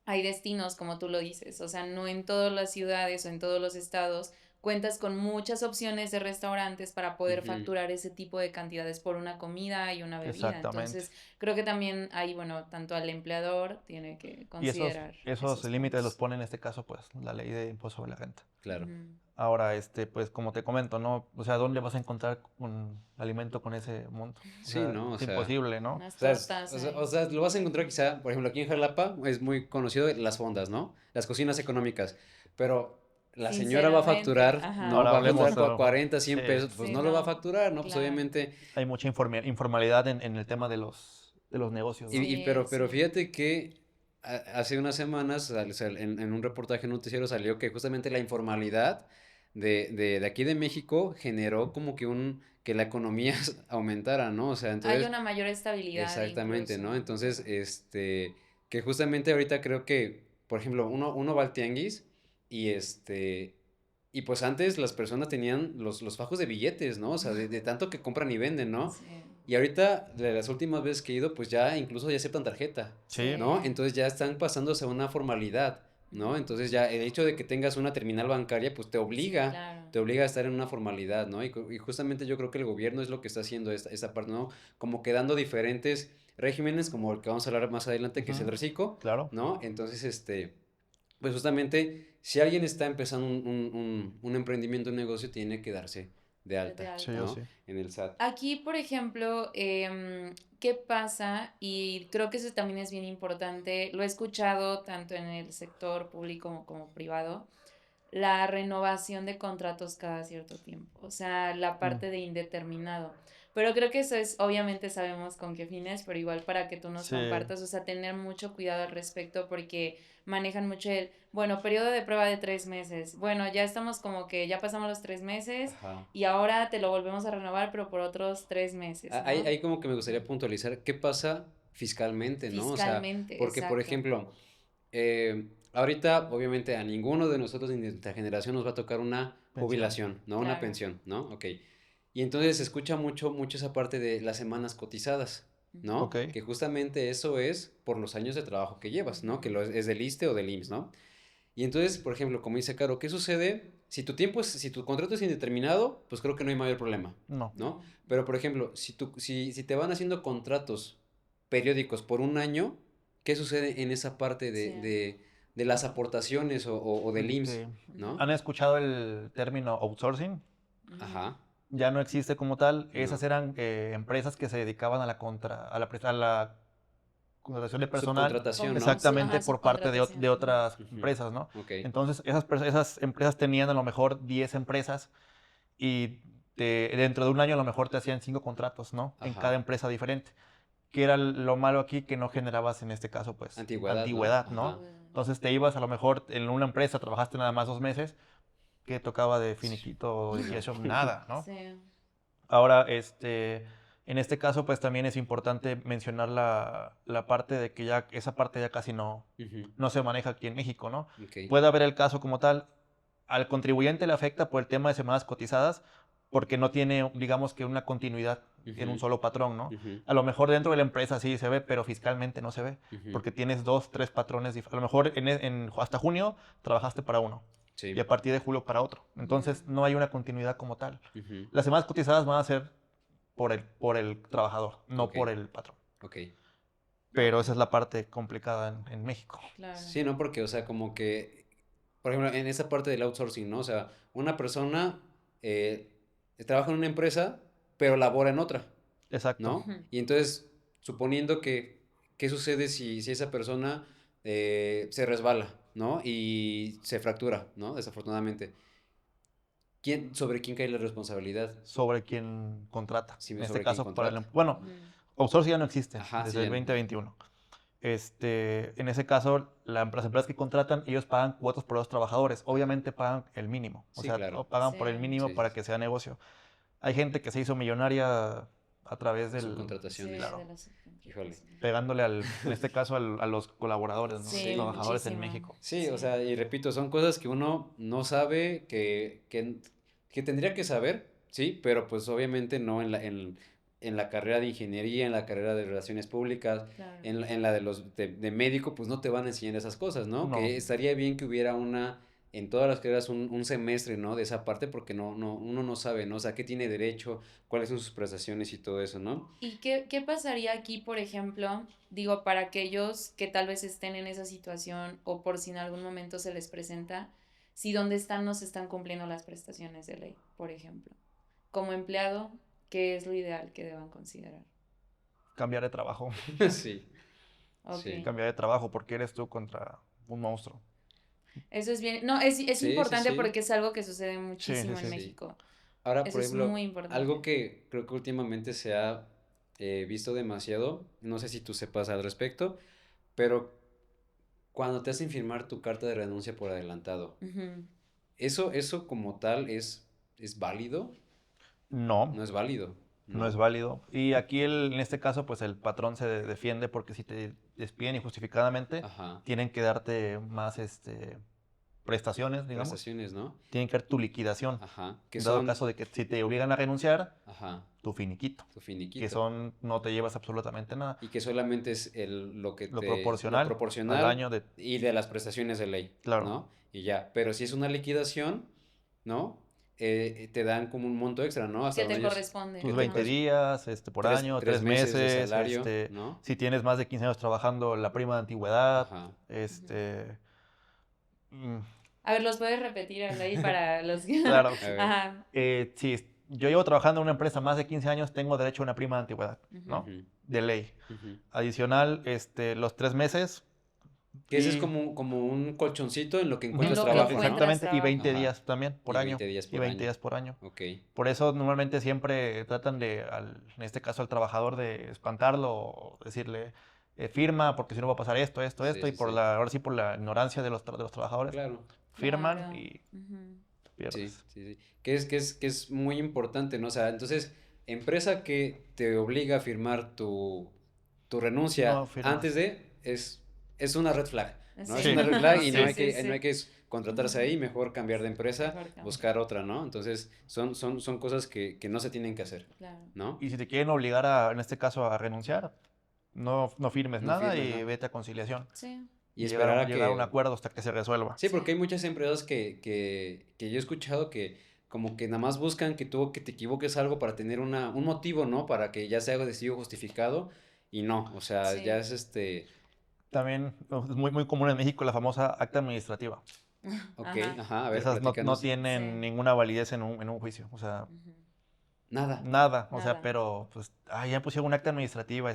hay destinos, como tú lo dices, o sea, no en todas las ciudades o en todos los estados cuentas con muchas opciones de restaurantes para poder Ujú. facturar ese tipo de cantidades por una comida y una bebida. Exactamente. Entonces, creo que también ahí, bueno, tanto al empleador tiene que Y considerar esos esos límites los puntos. pone en este caso, pues, la ley de impuesto sobre la renta. Claro. Ujú. Ahora, pues, como te comento, ¿no? O sea, ¿dónde vas a encontrar un alimento con ese monto? O Sí, sea, ¿no? O es sea, imposible, ¿no? Unas o sea, tortas o ahí. sea, lo vas a encontrar quizá, por ejemplo, aquí en Jalapa es muy conocido las fondas, ¿no? Las cocinas económicas, pero la señora va a Sinceramente, facturar, ajá. ¿no? Ahora Va a hablemos, facturar a lo mejor, 40, sí, 100 pesos, pues Sí, no lo va a no, facturar, ¿no? Pues claro. obviamente. hay mucha informalidad en el tema de los negocios, ¿no? Sí, Pero sí. fíjate que hace unas semanas en un reportaje noticiero salió que justamente la informalidad de aquí de México generó como que que la economía aumentara, ¿no? O sea, Hay entonces, una mayor estabilidad exactamente, incluso. ¿no? Entonces, Ajá. que justamente ahorita creo que, por ejemplo, uno va al tianguis y y pues antes las personas tenían los fajos de billetes, ¿no? O sea, de tanto que compran y venden, ¿no? Sí, Y ahorita, de las últimas veces que he ido, pues ya incluso ya aceptan tarjeta, Sí, ¿no? sí. Entonces ya están pasándose a una formalidad, ¿no? Ujú. Entonces ya el hecho de que tengas una terminal bancaria, pues Sí, claro. te obliga a estar en una formalidad, ¿no? Y justamente yo creo que el gobierno es lo que está haciendo esta parte, ¿no? Como que dando diferentes regímenes, como el que vamos a hablar más adelante, que es el ujú, reciclo, claro. ¿no? Entonces, pues justamente, si alguien está empezando un emprendimiento, un negocio, tiene que darse de De alta, Sí, o alta. ¿no? sí. En el SAT. Aquí, por ejemplo, ¿qué pasa? Y creo que eso también es bien importante. Lo he escuchado tanto en el sector público como privado. La renovación de contratos cada cierto tiempo, o sea, la Mm, parte de indeterminado. Pero creo que eso es, obviamente sabemos con qué fines, pero igual para que tú nos sí, compartas, o sea, tener mucho cuidado al respecto porque manejan mucho bueno, periodo de prueba de 3 meses. Bueno, ya estamos como que ya pasamos los 3 meses Ajá. y ahora te lo volvemos a renovar, pero por otros 3 meses, ¿no? Ahí como que me gustaría puntualizar qué pasa fiscalmente, ¿no? O sea, Fiscalmente, porque por exacto. ejemplo, ahorita obviamente a ninguno de nosotros ni de nuestra generación nos va a tocar una pensión. jubilación, ¿no? Una Claro. pensión, ¿no? Ok. Y entonces se escucha mucho esa parte de las semanas cotizadas, Ujú, Ok, ¿no? Que justamente eso es por los años de trabajo que llevas, ¿no? Que ujú. es del ISSSTE o del IMSS, ¿no? Y entonces, por ejemplo, como dice Caro, ¿qué sucede? Si tu contrato es indeterminado, pues creo que no hay mayor problema, no. ¿no? No. Pero, por ejemplo, si te van haciendo contratos periódicos por un año, ¿qué sucede en esa parte Sí. de las aportaciones o del Ok. IMSS, ¿no? ¿Han escuchado el término outsourcing? Ujú. Ajá, Ya no existe como tal. Esas no. eran empresas que se dedicaban a a la contratación de personal Subcontratación, Como, ¿no? exactamente ajá, por parte subcontratación. de Ujú. otras Ujú. empresas, ¿no? Ok, Entonces, esas empresas tenían a lo mejor 10 empresas y dentro de un año a lo mejor te hacían 5 contratos, ¿no? En cada ajá. empresa diferente. Que era lo malo aquí que no generabas en este caso, pues, Antigüedad, ¿no? antigüedad, ¿no? Ajá. Antigüedad. Entonces te ibas a lo mejor en una empresa, trabajaste nada más 2 meses, que tocaba de Sí, finiquito o no. liquidación, nada, ¿no? Sí. Ahora, en este caso, pues también es importante mencionar la parte de que ya esa parte ya casi Ujú. no se maneja aquí en México, ¿no? Ok. Puede haber el caso como tal, al contribuyente le afecta por el tema de semanas cotizadas, porque no tiene, digamos que una continuidad en un Ujú, solo patrón, ¿no? ujú, A lo mejor dentro de la empresa sí se ve, pero fiscalmente no se ve, ujú. porque tienes dos, tres patrones. A lo mejor hasta junio trabajaste para uno y Sí. a partir de julio para otro. Entonces Ujú. no hay una continuidad como tal. Ujú. Las semanas cotizadas van a ser por el trabajador, no Ok, por el patrón. ok. Pero esa es la parte complicada en México. Claro. Sí, ¿no? Porque, o sea, como que, por ejemplo, en esa parte del outsourcing, ¿no? O sea, una persona eh, trabaja en una empresa, pero labora en otra, Exacto. ¿no? Ujú. Y entonces, suponiendo ¿qué sucede si esa persona se resbala, ¿no? Y se fractura, ¿no? Desafortunadamente. ¿Sobre quién cae la responsabilidad? Sobre quien contrata. Sí, En este sobre quién caso, contrata. bueno, Ujú. outsourcing ya no existe Ajá, sí, desde el ya no. 2021. En ese caso, las empresas que contratan, ellos pagan cuotas por los trabajadores. Obviamente pagan el mínimo, o Sí, sea, claro. pagan Sí. por el mínimo Sí, sí, para sí. que sea negocio. Hay gente que se hizo millonaria a través Sí, Subcontrataciones. de claro, la Híjole. subcontratación. pegándole en este caso, a los colaboradores, ¿no? Sí, Sí, Trabajadores en muchísimo. México. sí, o Sí. sea, y repito, son cosas que uno no sabe que tendría que saber, sí, pero pues obviamente no en la carrera de ingeniería, en la carrera de relaciones públicas, Claro. en la de de médico, pues no te van a enseñar esas cosas, ¿no? No. Que estaría bien que hubiera en todas las carreras un semestre, ¿no? De esa parte, porque uno no sabe, ¿no? O sea, qué tiene derecho, cuáles son sus prestaciones y todo eso, ¿no? ¿Y qué pasaría aquí, por ejemplo, digo, para aquellos que tal vez estén en esa situación o por si en algún momento se les presenta, si donde están no se están cumpliendo las prestaciones de ley, por ejemplo? Como empleado, ¿qué es lo ideal que deban considerar? Cambiar de trabajo. Sí, Ok. sí. Cambiar de trabajo porque eres tú contra un monstruo. Eso es bien. No, es Sí, sí, importante sí. porque es algo que sucede Sí, sí, muchísimo en sí. Sí. México. Ahora, Eso por es ejemplo, muy algo importante. que creo que últimamente se ha visto demasiado, no sé si tú sepas al respecto, pero cuando te hacen firmar tu carta de renuncia por adelantado, Ujú. ¿eso como tal es válido? No, No es válido, no es ¿no? válido. Y aquí en este caso, pues el patrón se defiende porque si te despiden injustificadamente, Ajá. tienen que darte más prestaciones, digamos. Prestaciones, ¿no? Tienen que dar tu liquidación. Ajá. Que En dado son, caso de que si te obligan a renunciar, ajá, tu finiquito. tu Que finiquito. son, no te llevas absolutamente nada. Y que solamente es Lo lo proporcional al proporcional año de... y de las prestaciones de ley, Claro, ¿no? Y ya. Pero si es una liquidación, ¿no? Te dan como un monto extra, ¿no? Hasta Que te donde ellos, corresponde. que tus te 20 Ajá. días por año, tres 3 meses de meses, salario, ¿no? si tienes más de 15 años trabajando, la prima de antigüedad, Ajá. mm, A ver, ¿los puedes repetir, Aldair, para los que... claro. A ver. Ajá. Si yo llevo trabajando en una empresa más de 15 años, tengo derecho a una prima de antigüedad, Ujú. ¿no? Ujú, De ley. ujú. Adicional, los 3 meses Que ese es y... como un colchoncito en lo que En encuentras lo que trabajo, ¿no? encuentras Exactamente, y trabajo. 20 Ajá. días también por Y año. 20 días Y por 20 año. días por año. Ok. Por eso normalmente siempre tratan en este caso al trabajador, de espantarlo o decirle, firma porque si no va a pasar esto, esto, Sí, esto, y sí, sí. ahora sí por la ignorancia de de los trabajadores, Claro. firman Claro. y Ujú. Sí, pierdes. sí, sí. Que es muy importante, ¿no? O sea, entonces, empresa que te obliga a firmar tu renuncia No antes firmas. es una red flag, ¿no? Es Sí. Sí, una red flag y Sí, sí. sí, no hay sí. que contratarse Ujú. ahí, mejor cambiar de empresa, Mejor cambio. buscar otra, ¿no? Entonces, son cosas que no se tienen que hacer, Claro. ¿no? Y si te quieren obligar en este caso, a renunciar, no firmes No nada firmes, y ¿no? vete a conciliación. Sí. Y Y esperar a llegar a un que acuerdo hasta que se resuelva. sí, Sí. porque hay muchas empresas que yo he escuchado que como que nada más buscan que te equivoques algo para tener un motivo, ¿no? Para que ya sea decidido justificado y no, o sea, ya Sí. es También es muy común en México la famosa acta administrativa. ok, Ajá. ajá, a ver, Esas no platícanos. tienen Sí. ninguna validez en un juicio. O sea, Ujú. Nada. nada. O sea, Nada. pero pues, ya pusieron un acta administrativa,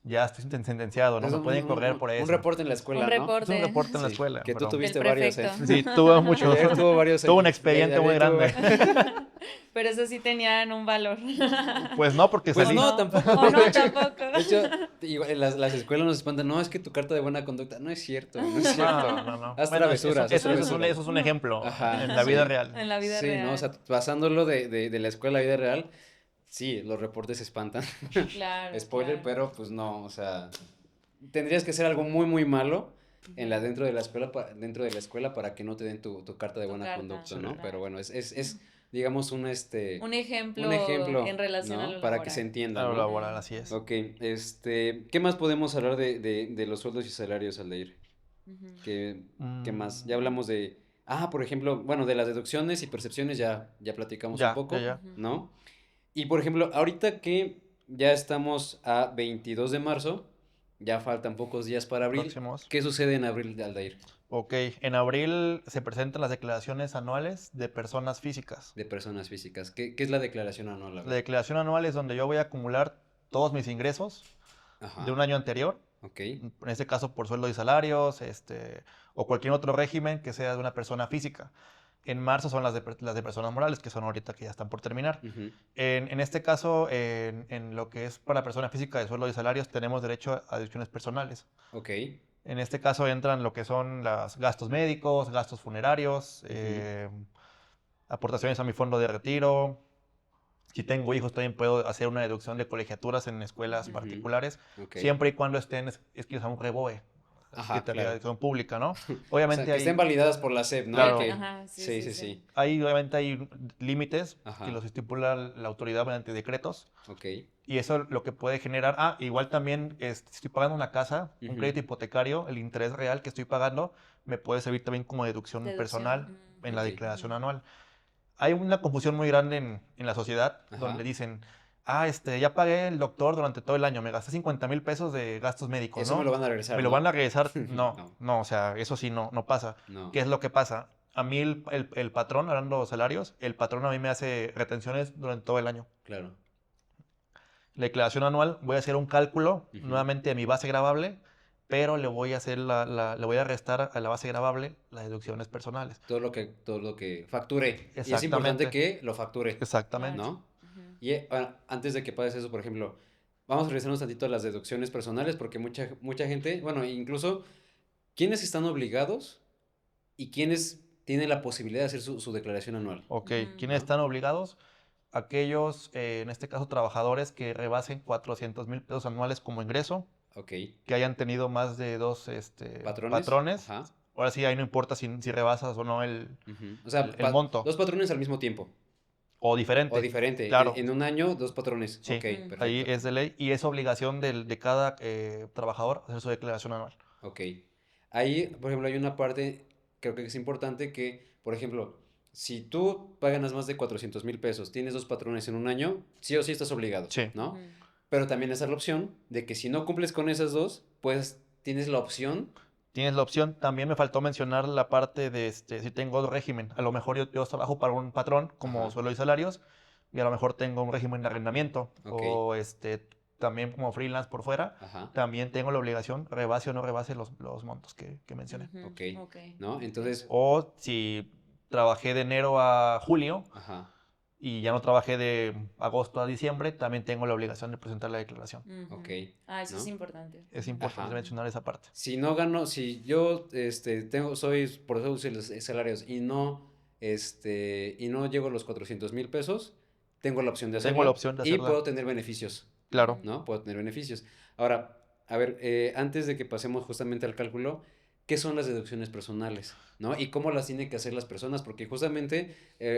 ya estoy sentenciado, ¿no? Es Me pueden correr por un eso. reporte en la Un escuela, ¿no? Es un reporte reporte en la Sí, escuela, que tú pero del tuviste varios, ¿eh? prefecto. sí, tuvo Que mucho. Yair tuvo varios Tuvo un ahí. expediente muy Yair tuvo grande. Pero eso sí tenían un valor. Pues no, porque Pues ¿O salí. no, no? tampoco. ¿O no? Tampoco. De hecho, igual, las escuelas nos espantan. No, es que tu carta de buena conducta. No es cierto, no es cierto. No. Haz Bueno, travesuras, haz travesuras. eso es un ejemplo Ajá, en la vida sí. real. En la vida Sí, ¿no? O sea, real. pasándolo de la escuela a la vida real, sí, los reportes espantan. Claro, Spoiler, claro. pero pues no, o sea, tendrías que hacer algo muy, muy malo Ujú. dentro de la escuela, dentro de la escuela para que no te den tu carta de Tu buena carta, conducta, ¿no? Pero claro. bueno, digamos, Un un ejemplo en ejemplo, relación a ¿no? lo Para que se laboral. entienda, A lo ¿no? laboral, así es. Ok, ¿qué más podemos hablar de los sueldos y salarios, Aldair? Ujú. ¿Qué más? Ya Mm, hablamos por ejemplo, bueno, de las deducciones y percepciones ya platicamos un poco, ya. Ujú. ¿no? Y por ejemplo, ahorita que ya estamos a 22 de marzo, ya faltan pocos días para abril, Próximos. ¿qué sucede en abril, Aldair? Ok, en abril se presentan las declaraciones anuales de personas físicas. De personas físicas. ¿Qué es la declaración anual? A La ver. declaración anual es donde yo voy a acumular todos mis ingresos de un Ajá, año anterior, ok, en este caso por sueldo y salarios, o cualquier otro régimen que sea de una persona física. En marzo son las de personas morales, que son ahorita que ya están por terminar. ujú, En este caso, en lo que es para persona física de sueldo y salarios, tenemos derecho a deducciones personales. ok, En este caso entran lo que son los gastos médicos, gastos funerarios, ujú, aportaciones a mi fondo de retiro. Si tengo hijos, también puedo hacer una deducción de colegiaturas en escuelas Ujú. ujú, particulares, ok, siempre y cuando estén inscritos a un REBOE. Ajá, Secretaría de claro. Educación Pública, ¿no? O sea, Obviamente que estén validadas por la SEP, ¿no? Claro. Que- Ajá, sí, Sí, sí, sí, sí. obviamente hay límites que Ajá. los estipula la autoridad mediante decretos. Ok. Y eso lo que puede generar, igual también si estoy pagando una casa, un Ujú. crédito hipotecario, el interés real que estoy pagando me puede servir también como deducción Deducción. personal en la Ok. declaración anual. Hay una confusión muy grande en la sociedad Ajá. donde dicen, ya pagué el doctor durante todo el año, me gasté 50,000 pesos de gastos médicos, Eso me ¿no? lo van a regresar, ¿Me lo ¿no? van a regresar? No, No, no, o sea, eso sí no pasa. no. ¿Qué es lo que pasa? A mí el patrón, hablando de salarios, el patrón a mí me hace retenciones durante todo el año. Claro. La declaración anual, voy a hacer un cálculo Ujú. nuevamente de mi base gravable, pero le voy a hacer le voy a restar a la base gravable las deducciones personales. Todo lo que facture. Y es Exactamente. importante que lo facture, Exactamente. ¿no? Ujú. Y antes de que pases eso, por ejemplo, vamos a revisarnos tantito a las deducciones personales, porque mucha gente, bueno, incluso, ¿quiénes están obligados y quiénes tienen la posibilidad de hacer su declaración anual? Ok, Ujú. ¿quiénes ¿No? están obligados? Aquellos, en este caso, trabajadores que rebasen 400,000 pesos anuales como ingreso, Ok. que hayan tenido más de dos ¿Patrones? patrones. Ajá. Ahora sí, ahí no importa si rebasas o no Ujú. O sea, el monto. dos patrones al mismo tiempo. O O diferente. diferente. Claro. En un año, dos patrones. Sí, Ok, Ujú. ahí perfecto. es de ley y es obligación de cada trabajador hacer su declaración anual. Ok. Ahí, por ejemplo, hay una parte, creo que es importante que, por ejemplo, si tú ganas más de 400,000 pesos, tienes dos patrones en un año, sí o sí estás obligado, Sí. ¿no? Ujú. Pero también está la opción de que si no cumples con esas dos, pues tienes la opción. Tienes la opción. También me faltó mencionar la parte de si tengo régimen. A lo mejor yo trabajo para un patrón como Ajá. suelo y salarios y a lo mejor tengo un régimen de arrendamiento Ok. o también como freelance por fuera. Ajá. También tengo la obligación, rebase o no rebase los montos que mencioné. Ujú. Ok. Ok. ¿No? Ok. Entonces, O si trabajé de enero a julio ajá. y ya no trabajé de agosto a diciembre, también tengo la obligación de presentar la declaración. Ujú. Ok. Eso es ¿No? importante. Es Ujú. importante Ajá. mencionar esa parte. Si no gano, si yo soy por eso uso los salarios y no llego a los 400,000 pesos, tengo la opción de Tengo la hacerla opción de y hacerla. puedo tener beneficios, Claro. ¿no? Puedo tener beneficios. Ahora, a ver, antes de que pasemos justamente al cálculo, ¿qué son las deducciones personales? ¿No? Y cómo las tienen que hacer las personas, porque justamente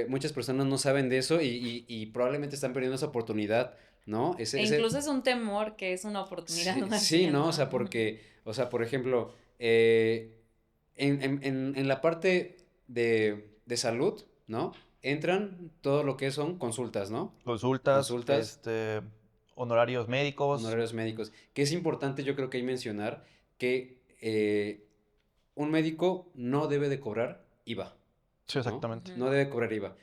muchas personas no saben de eso y probablemente están perdiendo esa oportunidad, ¿no? E incluso es un temor que es una oportunidad Sí, más sí, bien, ¿no? O ¿no? sea, por ejemplo, en la parte de salud, ¿no? Entran todo lo que son consultas, ¿no? Consultas, Consultas, honorarios médicos. honorarios médicos. Que es importante, yo creo que hay mencionar que un médico no debe de cobrar IVA, Sí, ¿no? exactamente. Ujú. No debe cobrar IVA.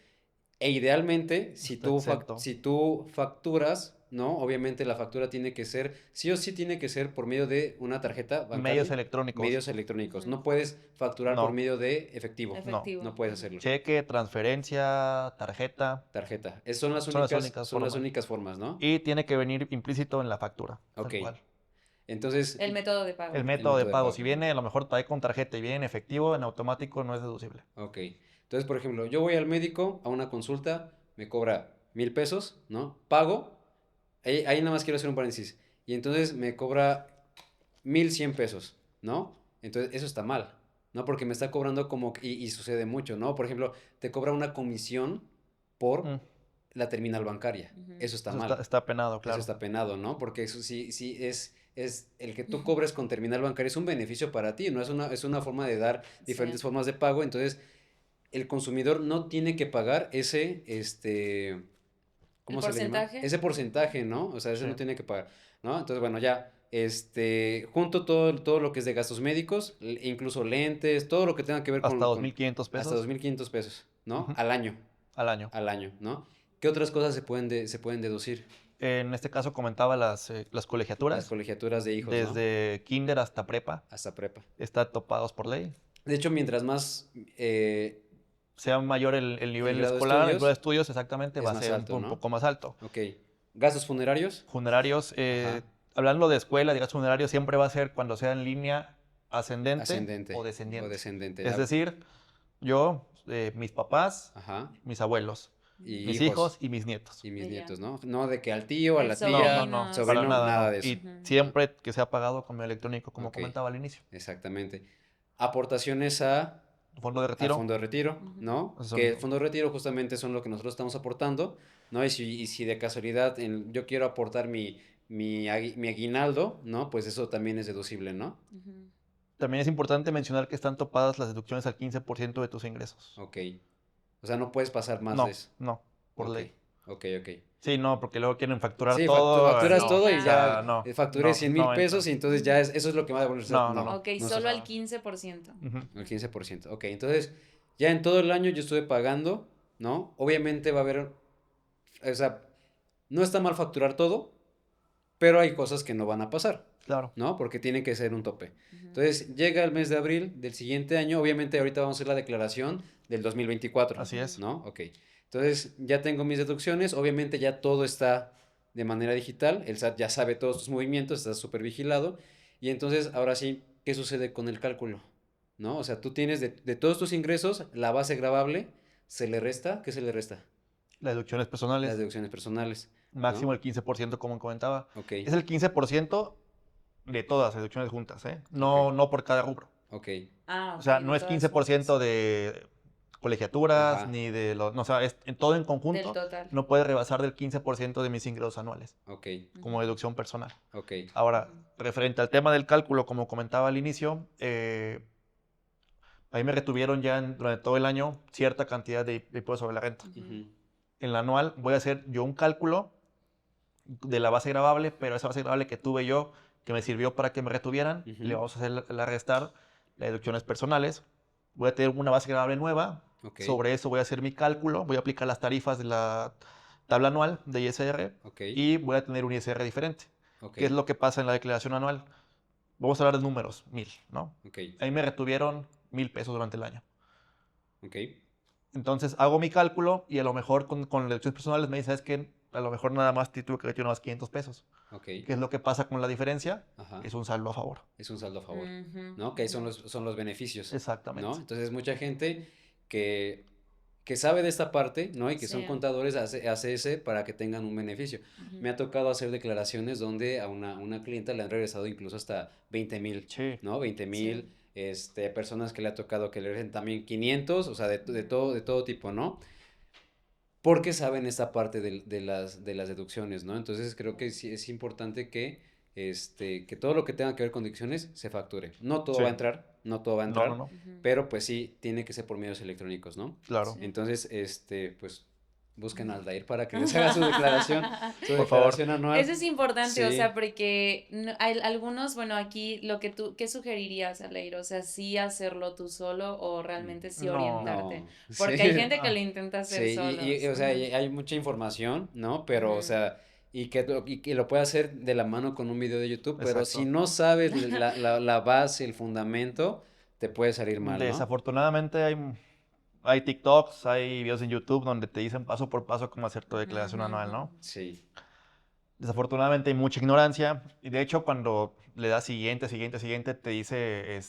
E idealmente, Está exento. si tú facturas, ¿no? Obviamente la factura tiene que ser, sí o sí tiene que ser por medio de una tarjeta bancaria. Medios electrónicos. Medios electrónicos. Ujú. No puedes facturar por No. medio de efectivo. Efectivo. No puedes Ujú. hacerlo. Cheque, transferencia, tarjeta. Tarjeta. Son las únicas Son las formas. únicas formas, ¿no? Y tiene que venir implícito en la factura. Ok. Tal cual. Entonces, El método de pago. El el método de método de pago, pago. si viene a lo mejor pagué con tarjeta y viene en efectivo, en automático no es deducible. Ok. Entonces, por ejemplo, yo voy al médico a una consulta, me cobra 1,000 pesos, ¿no? Pago. Ahí nada más quiero hacer un paréntesis. Y entonces me cobra 1,100 pesos, ¿no? Entonces, eso está mal, ¿no? Porque me está cobrando y sucede mucho, ¿no? Por ejemplo, te cobra una comisión por Mm, la terminal bancaria. Ujú. Eso está Eso mal. está penado, Eso claro. está penado, ¿no? Porque eso sí es el que tú cobres con terminal bancaria es un beneficio para ti, ¿no? Es una forma de dar diferentes Sí. formas de pago. Entonces, el consumidor no tiene que pagar ¿cómo se le llama? porcentaje? Ese porcentaje, ¿no? O sea, ese Sí. no tiene que pagar, ¿no? Entonces, bueno, ya, junto todo lo que es de gastos médicos, incluso lentes, todo lo que tenga que ver Hasta con 2,500 hasta pesos 2,500 pesos, ¿no? Ujú. Al año, al año. ¿no? ¿Qué otras cosas se pueden deducir? En este caso comentaba las Las colegiaturas, colegiaturas de hijos, ¿no? desde kinder hasta prepa, Hasta prepa. están topados por ley. De hecho, mientras más Sea mayor el nivel grado de escolar, el estudios, grado de estudios, exactamente, es va a más ser alto, un ¿no? poco más alto. Ok. ¿Gastos funerarios? Funerarios, Ajá. hablando de escuela, de gastos funerarios, siempre va a ser cuando sea en línea ascendente, Ascendente. o descendiente. O descendente. Es decir, yo, mis papás, Ajá. mis abuelos. y Mis hijos hijos y mis nietos. y mis Ya. nietos, ¿no? No de que al tío, a El la No, tía, no, no, sobrinos. sobrino, para nada, nada no. de eso. Y Ujú. siempre que sea pagado con medio electrónico, como Ok, comentaba al inicio. exactamente. Aportaciones a Fondo de al retiro, fondo de retiro, Ujú. ¿no? esos Que el son fondo de retiro justamente son lo que nosotros estamos aportando, ¿no? Y si de casualidad yo quiero aportar mi aguinaldo, ¿no? Pues eso también es deducible, ¿no? Ujú. También es importante mencionar que están topadas las deducciones al 15% de tus ingresos. Ok. O sea, no puedes pasar más de No, eso. no, por Ok, ley. ok. Sí, no, porque luego quieren facturar Sí, todo. facturas Sí, No, todo y o sea, claro. ya no, facturé no, 100,000 no pesos entra. y entonces ya eso es lo que me va a devolver. No, no, No, no. Ok, no es solo así. al 15%. Ujú. El Ujú. 15%. Ok, entonces ya en todo el año yo estuve pagando, ¿no? Obviamente va a haber, o sea, no está mal facturar todo, pero hay cosas que no van a pasar, Claro, ¿no? Porque tiene que ser un tope. Ujú. Entonces llega el mes de abril del siguiente año, obviamente ahorita vamos a hacer la declaración del 2024, así es. ¿no? Ok. Entonces ya tengo mis deducciones, obviamente ya todo está de manera digital, el SAT ya sabe todos tus movimientos, está súper vigilado, y entonces ahora sí, ¿qué sucede con el cálculo? ¿No? O sea, tú tienes de todos tus ingresos, la base gravable, se le resta, ¿qué se le resta? Las deducciones Las personales, deducciones personales, máximo ¿no? el 15%, como comentaba. Ok, Es el 15% de todas las deducciones juntas, ¿eh? ok, No, no por cada rubro. ok. Ah, O ok, sea, de no es todas juntas. 15% de colegiaturas, Ajá, ni de los... No, o sea, es en todo en Del conjunto, total. no puede rebasar del 15% de mis ingresos anuales, ok, como Ujú. deducción personal. ok. Ahora, Ujú. referente al tema del cálculo, como comentaba al inicio, ahí me retuvieron ya durante todo el año cierta cantidad de impuestos sobre la renta. Ujú. Ujú, En la anual voy a hacer yo un cálculo de la base gravable, pero esa base gravable que tuve yo, que me sirvió para que me retuvieran, le ujú, vamos a hacer la restar las deducciones personales. Voy a tener una base gravable nueva. ok, Sobre eso voy a hacer mi cálculo, voy a aplicar las tarifas de la tabla anual de ISR ok, y voy a tener un ISR diferente. ok, ¿Qué es lo que pasa en la declaración anual? Vamos a hablar de números, 1000, ¿no? ok, Ahí me retuvieron 1000 pesos durante el año. ok, Entonces hago mi cálculo y a lo mejor con deducciones personales me dicen, ¿sabes qué? A lo mejor nada más te tuve que retirar unos 500 pesos. ok, ¿Qué es lo que pasa con la diferencia? ajá. Es un saldo a favor. Es un saldo a favor, Ujú, ¿no? Que ahí son ujú. los beneficios, ¿no? Exactamente. Entonces mucha gente que, que sabe de esta parte, ¿no? Y que son Sí. contadores hace ese para que tengan un beneficio. Ujú. Me ha tocado hacer declaraciones donde a una clienta le han regresado incluso hasta 20,000, Sí. ¿no? 20,000, Sí. personas que le ha tocado que le regresen también 500, o sea, Ujú. de todo tipo, ¿no? Porque saben esta parte de las deducciones, ¿no? Entonces creo que sí es importante que todo lo que tenga que ver con deducciones se facture. No todo Sí. va a entrar, no todo va a No, no, entrar, no. Ujú. pero pues sí, tiene que ser por medios electrónicos, ¿no? Claro. Sí. Entonces, pues busquen a Ujú. Aldair para que les haga su Por favor. declaración anual. Eso es importante, o sea, Sí, porque hay algunos, bueno, aquí lo que tú, ¿qué sugerirías, Aleiro? O sea, sí hacerlo tú solo o realmente sí No. orientarte. no, Porque hay sí, gente que lo Ah, intenta sí, hacer solos. o sea, Ujú, y hay mucha información, ¿no? Pero, o ujú. sea, y que lo puede hacer de la mano con un video de YouTube, pero si exacto. no sabes la base, el fundamento, te puede salir mal, ¿no? Desafortunadamente hay TikToks, hay videos en YouTube donde te dicen paso por paso cómo hacer tu Ujú, declaración anual, ujú, ¿no? Sí, Desafortunadamente hay mucha ignorancia y de hecho cuando le das siguiente, te dice,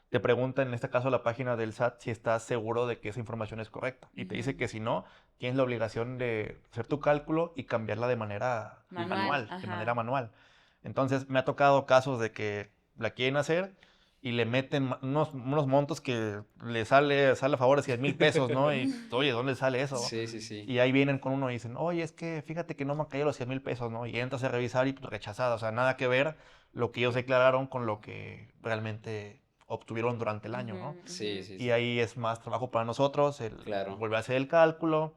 te pregunta en este caso la página del SAT si estás seguro de que esa información es correcta y te dice ujú. que si no, tienes la obligación de hacer tu cálculo y cambiarla de manera Manual, manual, de manera ajá. manual. Entonces me ha tocado casos de que la quieren hacer y le meten unos montos que le sale a favor de 100,000 pesos, ¿no? Y oye, ¿dónde sale eso? sí, sí, sí, Y ahí vienen con uno y dicen, oye, es que fíjate que no me han caído los 100,000 pesos, ¿no? Y entras a revisar y pues, rechazada. O sea, nada que ver lo que ellos declararon con lo que realmente obtuvieron durante el año, Ujú, ¿no? ujú. sí, sí, Y sí, ahí es más trabajo para nosotros, el claro, volver a hacer el cálculo.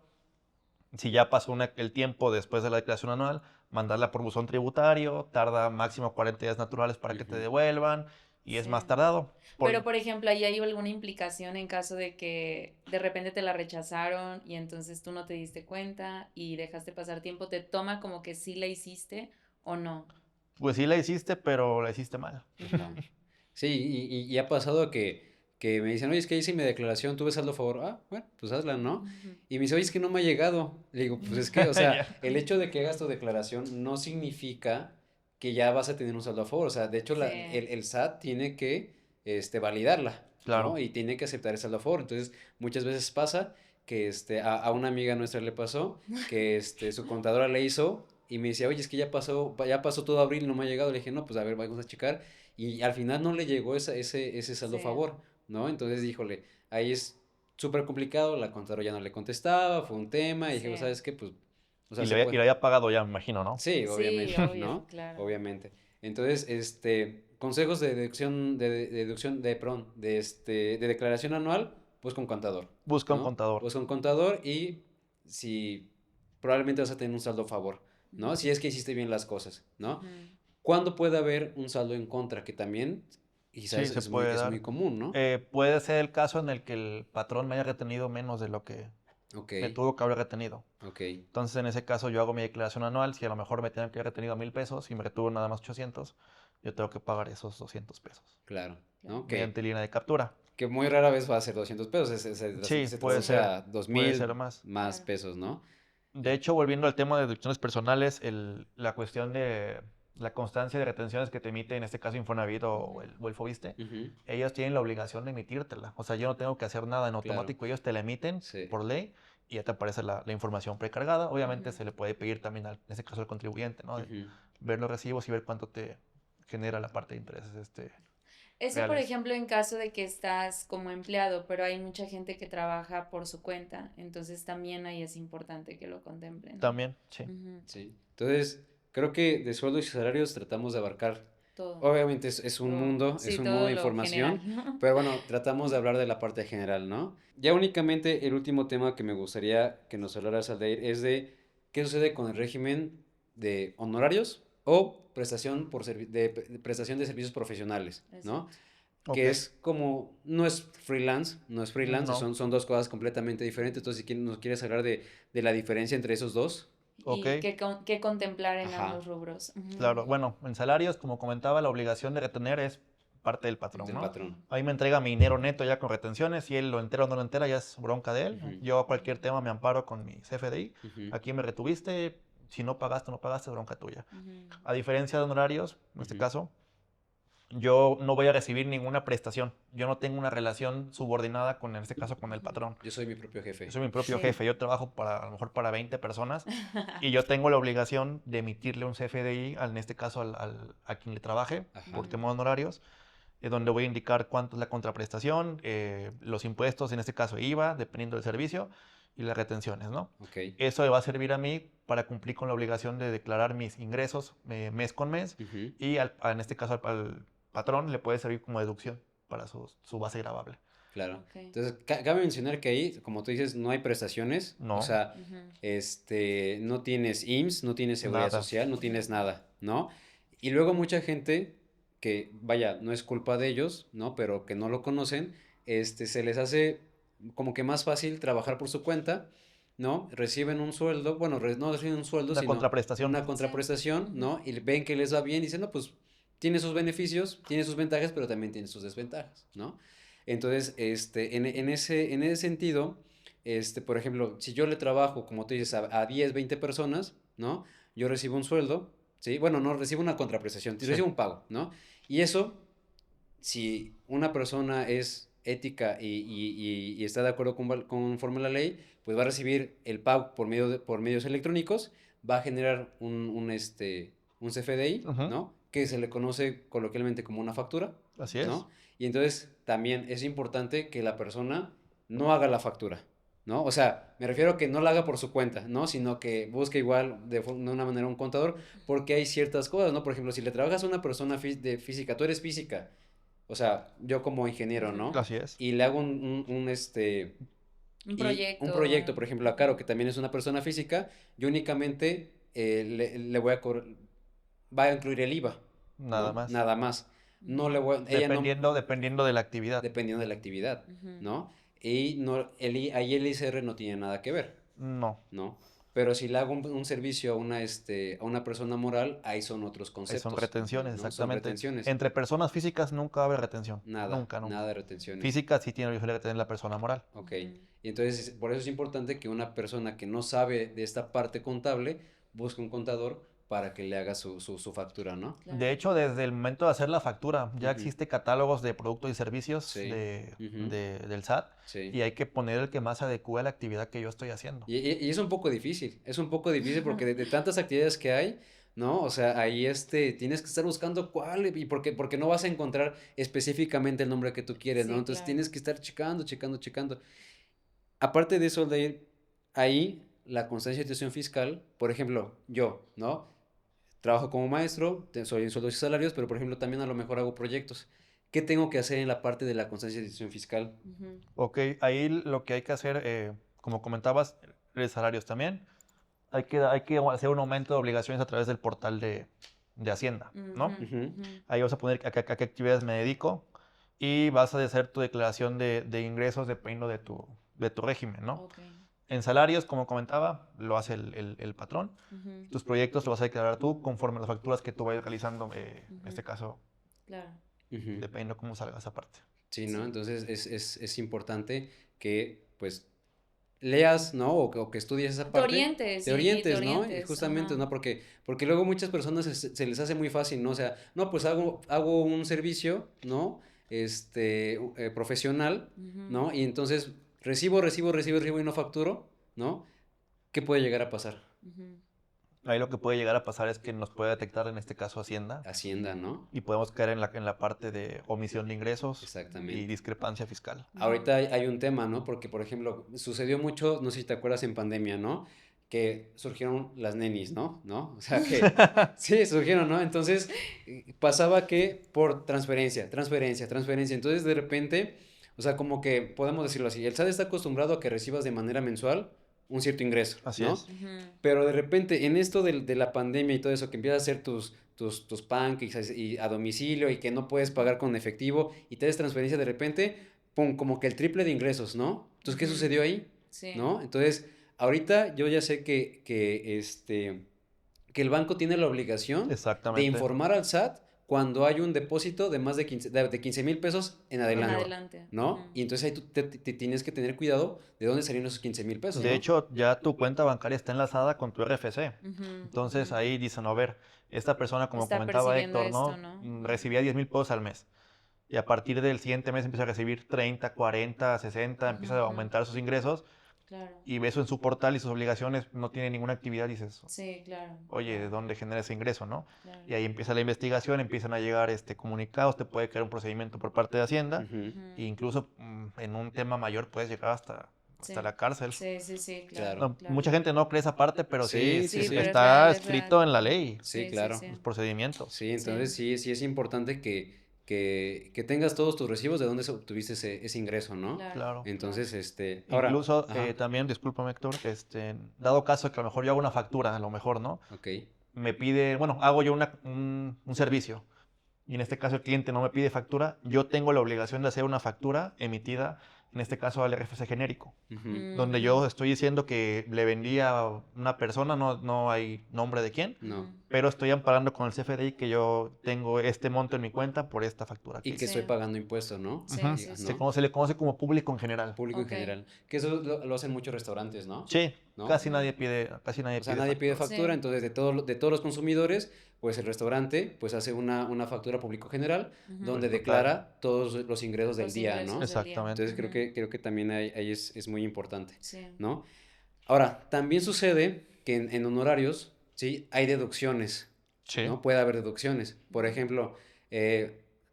Si ya pasó el tiempo después de la declaración anual, mandarla por buzón tributario, tarda máximo 40 días naturales para que te ujú. devuelvan y es Sí. más tardado. Pero, por ejemplo, ¿ahí hay alguna implicación en caso de que de repente te la rechazaron y entonces tú no te diste cuenta y dejaste pasar tiempo? ¿Te toma como que sí la hiciste o no? Pues sí la hiciste, pero la hiciste mal. Ajá. Sí, y ha pasado que me dicen, oye, es que hice mi declaración, ¿tú ves saldo a favor? Ah, bueno, pues hazla, ¿no? Ujú. Y me dice, oye, es que no me ha llegado. Le digo, pues es que, o sea, Ya. el hecho de que hagas tu declaración no significa que ya vas a tener un saldo a favor. O sea, de hecho, Sí. el SAT tiene que validarla, ¿no? Claro. Y tiene que aceptar el saldo a favor. Entonces, muchas veces pasa que a una amiga nuestra le pasó, que su contadora le hizo y me decía, oye, es que ya pasó todo abril y no me ha llegado. Le dije, no, pues a ver, vamos a checar. Y al final no le llegó ese saldo a Sí. favor, ¿no? Entonces, híjole, ahí es súper complicado, la contadora ya no le contestaba, fue un tema, y dije, pues, Sí. ¿sabes qué? Pues, o sea, Y se y puede. lo había pagado ya, me imagino, ¿no? Sí, Sí, obviamente, obvio, ¿no? claro. Obviamente. Entonces, consejos de perdón, de declaración anual, pues con contador, Busca un ¿no? contador. Pues con contador y si probablemente vas a tener un saldo a favor, ¿no? Si es que hiciste bien las cosas, ¿no? Ujú. ¿Cuándo puede haber un saldo en contra? Que también, quizás Sí, se muy, puede es muy dar. común, ¿no? Puede ser el caso en el que el patrón me haya retenido menos de lo que Ok, me tuvo que haber retenido. ok, Entonces, en ese caso, yo hago mi declaración anual. Si a lo mejor me tenían que haber retenido 1,000 pesos y me retuvo nada más 800, yo tengo que pagar esos 200 pesos claro, Claro. ¿no? mediante línea de captura. Que muy rara vez va a ser 200 pesos, Sí, se puede traduce Sí, ser, a dos puede mil ser más. más claro. pesos, ¿no? De hecho, volviendo al tema de deducciones personales, la cuestión de la constancia de retenciones que te emite, en este caso Infonavit Ujú. o el Fobiste, Ujú, ellos tienen la obligación de emitírtela. O sea, yo no tengo que hacer nada en claro, automático, ellos te la emiten sí. por ley y ya te aparece la información precargada. Obviamente Ujú. se le puede pedir también, en este caso al contribuyente, ¿no? De Ujú, ver los recibos y ver cuánto te genera la parte de intereses Eso, por reales. ejemplo, en caso de que estás como empleado, pero hay mucha gente que trabaja por su cuenta, entonces también ahí es importante que lo contemplen, ¿no? También, sí. Ujú. sí. Entonces, creo que de sueldos y salarios tratamos de abarcar. Todo, Obviamente todo. es Sí, un mundo todo de lo información, general, ¿no? pero bueno, tratamos de hablar de la parte general, ¿no? Ya únicamente el último tema que me gustaría que nos hablaras, Aldair, es de qué sucede con el régimen de honorarios o de prestación de servicios profesionales, ¿no? Exacto. Ok. Que es como, no es freelance, No. son dos cosas completamente diferentes. Entonces, si nos quieres hablar de la diferencia entre esos dos. Ok. Y qué contemplar en Ajá, ambos rubros. Ujú. Claro, bueno, en salarios, como comentaba, la obligación de retener es parte del patrón, del ¿no? patrón. Ahí me entrega mi dinero neto ya con retenciones, si él lo entera o no lo entera, ya es bronca de él. Ujú, Yo a cualquier tema me amparo con mi CFDI. ujú, Aquí me retuviste, si no pagaste o no pagaste, es bronca tuya. Ujú. A diferencia de honorarios, en este ujú. caso, yo no voy a recibir ninguna prestación. Yo no tengo una relación subordinada con, en este caso, con el Ujú. patrón. Yo soy mi propio Yo jefe. soy mi propio Sí. jefe, yo trabajo para, a lo mejor para 20 personas y yo tengo la obligación de emitirle un CFDI, en este caso a quien le trabaje, Ajá, por Ujú. tema de honorarios, donde voy a indicar cuánto es la contraprestación, los impuestos, en este caso IVA, dependiendo del servicio, y las retenciones, ¿no? ok. Eso me va a servir a mí para cumplir con la obligación de declarar mis ingresos mes con mes Ujú, y en este caso al patrón le puede servir como deducción para su base gravable. claro. Ok. Entonces, cabe mencionar que ahí, como tú dices, no hay prestaciones. O No, sea, Ujú. no tienes IMSS, no tienes seguridad nada. social, no tienes nada, ¿no? Y luego mucha gente que, vaya, no es culpa de ellos, ¿no? Pero que no lo conocen, se les hace como que más fácil trabajar por su cuenta, ¿no? Reciben un sueldo, bueno, no reciben un sueldo, Una sino contraprestación. una Sí. contraprestación, Ujú. ¿no? Y ven que les va bien y dicen, no, pues tiene sus beneficios, tiene sus ventajas, pero también tiene sus desventajas, ¿no? Entonces, en ese sentido, por ejemplo, si yo le trabajo, como tú dices, a 10, 20 personas, ¿no? Yo recibo un sueldo, ¿sí? Bueno, no, recibo una contraprestación, Sí, recibo un pago, ¿no? Y eso, si una persona es ética y está de acuerdo conforme a la ley, pues va a recibir el pago por medios electrónicos, va a generar un CFDI, ujú, ¿no? Que se le conoce coloquialmente como una factura, así es. ¿no? Y entonces también es importante que la persona no haga la factura, ¿no? O sea, me refiero a que no la haga por su cuenta, ¿no? Sino que busque igual de una manera un contador, porque hay ciertas cosas, ¿no? Por ejemplo, si le trabajas a una persona de física, tú eres física, o sea, yo como ingeniero, Ujú. ¿no? Así es. Y le hago Un y un proyecto. proyecto, por ejemplo, a Caro, Ujú. que también es una persona física, yo únicamente le voy a va a incluir el IVA, Nada ¿no? más. Nada más. No le Ujú. voy, ella no, Dependiendo de la actividad. dependiendo de la actividad, Ujú. ¿no? Y no, ahí el ISR no tiene nada que ver, No, ¿no? Pero si le hago un servicio a una persona moral, ahí son otros ahí son conceptos, retenciones, ¿no? Son exactamente. retenciones. Entre personas físicas nunca va a haber retención. Nada, Nunca, nada nunca. de retenciones. Física sí tiene obligación de retener la persona moral. Ok. Ujú. Y entonces, por eso es importante que una persona que no sabe de esta parte contable busque un contador para que le haga su factura, ¿no? Claro. De hecho, desde el momento de hacer la factura, ya Ujú. existe catálogos de productos y servicios Sí. Ujú. del SAT Sí. y hay que poner el que más se adecue a la actividad que yo estoy haciendo. Y es un poco difícil, porque de tantas actividades que hay, ¿no? O sea, ahí tienes que estar buscando cuál, y porque no vas a encontrar específicamente el nombre que tú quieres, ¿no? Sí, Entonces claro. tienes que estar checando. Aparte de eso, Aldair, ahí la constancia de situación fiscal, por ejemplo, yo, ¿no? Trabajo como maestro, soy en sueldos y salarios, pero por ejemplo también a lo mejor hago proyectos. ¿Qué tengo que hacer en la parte de la constancia de situación fiscal? Ujú. Ok, ahí lo que hay que hacer, como comentabas, los salarios también. Hay que hacer un aumento de obligaciones a través del portal de Hacienda, ¿no? Ujú, Ujú. ujú. Ahí vas a poner a qué actividades me dedico y vas a hacer tu declaración de ingresos dependiendo de tu régimen, ¿no? Ok. En salarios, como comentaba, lo hace el patrón. Ujú, Tus proyectos los vas a declarar tú conforme a las facturas que tú vayas realizando, en ujú. este caso, Claro. Ujú. dependiendo cómo salga esa parte. Sí, ¿no? Sí. Entonces es importante que pues leas, ¿no? O que estudies esa Te parte, orientes te y te orientes, ¿no? Y orientes. justamente, Ajá. ¿no? Porque luego muchas personas se les hace muy fácil, ¿no? O sea, no, pues hago un servicio, ¿no? Profesional, Ujú, ¿no? Y entonces recibo y no facturo, ¿no? ¿Qué puede llegar a pasar? ujú. Ahí lo que puede llegar a pasar es que nos puede detectar, en este caso, Hacienda, Hacienda, ¿no? y podemos caer en la parte de omisión de ingresos y Exactamente. discrepancia fiscal. Ujú. Ahorita hay un tema, ¿no? Porque, por ejemplo, sucedió mucho, no sé si te acuerdas en pandemia, ¿no? Que surgieron las nenis, ¿no? O sea que, sí, surgieron, ¿no? Entonces, pasaba que por transferencia. Entonces, de repente, o sea, como que podemos decirlo así, el SAT está acostumbrado a que recibas de manera mensual un cierto ingreso, Así ¿no? es. Ujú. Pero de repente, en esto de la pandemia y todo eso, que empiezas a hacer tus pancakes y a domicilio y que no puedes pagar con efectivo y te des transferencia de repente, pum, como que el triple de ingresos, ¿no? Entonces, ¿qué Ujú. sucedió ahí? Sí. ¿No? Entonces, ahorita yo ya sé que el banco tiene la obligación de Exactamente. informar al SAT cuando hay un depósito de más de 15,000 pesos en En adelante, adelante. ¿no? Y entonces ahí tú te tienes que tener cuidado de dónde salieron esos 15,000 pesos, De ¿no? hecho, ya tu cuenta bancaria está enlazada con tu RFC. Ujú, Entonces ujú. ahí dicen, a ver, esta persona, como Está comentaba percibiendo Héctor, esto, ¿no? ¿no? Ujú. Recibía 10,000 pesos al mes. Y a partir del siguiente mes empieza a recibir 30, 40, 60, Ujú, empieza a ujú. aumentar sus ingresos Claro. y ves eso en su portal y sus obligaciones, no tiene ninguna actividad, dices, Sí, claro. oye, ¿de Claro. dónde genera ese ingreso, no? Claro. Y ahí empieza la investigación, empiezan a llegar comunicados, te puede caer un procedimiento por parte de Hacienda Ujú. e Ujú. incluso en un tema mayor puedes llegar hasta Sí. la cárcel. Sí, sí, sí, claro, Claro. No, claro. mucha gente no cree esa parte, pero sí, Sí, sí, sí, Sí, sí, pero sí. es está real, es escrito real. en la ley, Sí, Sí, sí, claro. los sí. procedimientos. Sí, entonces Sí. sí es importante que tengas todos tus recibos de dónde obtuviste ese ingreso, ¿no? Claro, Claro. claro. Entonces, ahora, Incluso ajá, también, discúlpame, Héctor, dado caso que a lo mejor yo hago una factura, a lo mejor, ¿no? ok, Me pide, bueno, hago yo un servicio y en este caso el cliente no me pide factura, yo tengo la obligación de hacer una factura emitida, en este caso al RFC genérico, ujú, donde Ujú, yo estoy diciendo que le vendí a una persona, no hay nombre de quién, no, ujú. pero estoy amparando con el CFDI que yo tengo este monto en mi cuenta por esta factura y que que hice. estoy Sí, pagando impuestos, ¿no? sí, Ujú. sí, sí. ¿No? Se le conoce como público en general. Público en Ok. general, que eso lo hacen muchos restaurantes, ¿no? Sí, ¿No? Ujú. casi nadie O sea, pide nadie pide factura. factura, Sí. entonces de todos los consumidores, pues el restaurante pues hace una factura público general Ujú. donde Total, declara todos los ingresos del Los día, ingresos ¿no? del día. exactamente. Entonces Ujú. creo que también ahí es muy importante, Sí. ¿no? Ahora, también sucede que en honorarios, ¿sí? Hay deducciones, Sí. ¿no? Puede haber deducciones. Por Ujú. ejemplo,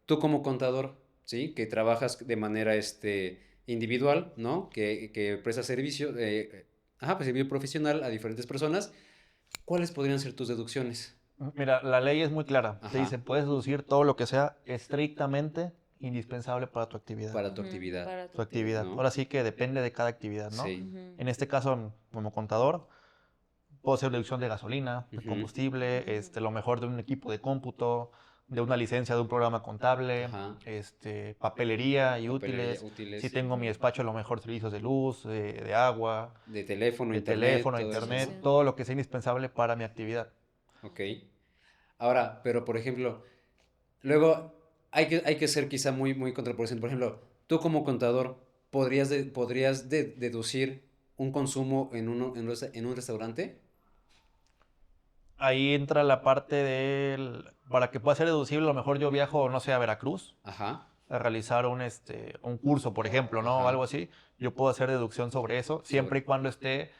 tú como contador, ¿sí? Que trabajas de manera individual, ¿no? Que prestas servicio, pues servicio profesional a diferentes personas. ¿Cuáles podrían ser tus deducciones? Mira, la ley es muy clara. Te Ajá, dice, puedes deducir todo lo que sea estrictamente indispensable para tu actividad. para tu Ujú. actividad, Para tu Tu actividad. actividad. ¿no? Ahora sí que depende de cada actividad, ¿no? Sí. Ujú. En este caso, como contador, puedo hacer deducción de gasolina, de Ujú, combustible, Ujú. lo mejor de un equipo de cómputo, de una licencia de un programa contable, ajá. papelería y Papelería, útiles. Si útiles, tengo mi Ujú. despacho, a lo mejor servicios de luz, de agua, de teléfono, de internet, teléfono, todo eso, Sí, sí. internet, ¿no? todo lo que sea indispensable para mi actividad. Ok. Ahora, pero por ejemplo, luego hay que ser quizá muy contraproducente. Por ejemplo, tú como contador, ¿podrías deducir un consumo en un restaurante? ahí entra la parte para que pueda ser deducible, a lo mejor yo viajo, no sé, a Veracruz Ajá, a realizar un curso, por ejemplo, ¿no? O ajá. algo así. Yo puedo hacer deducción sobre eso, siempre y cuando esté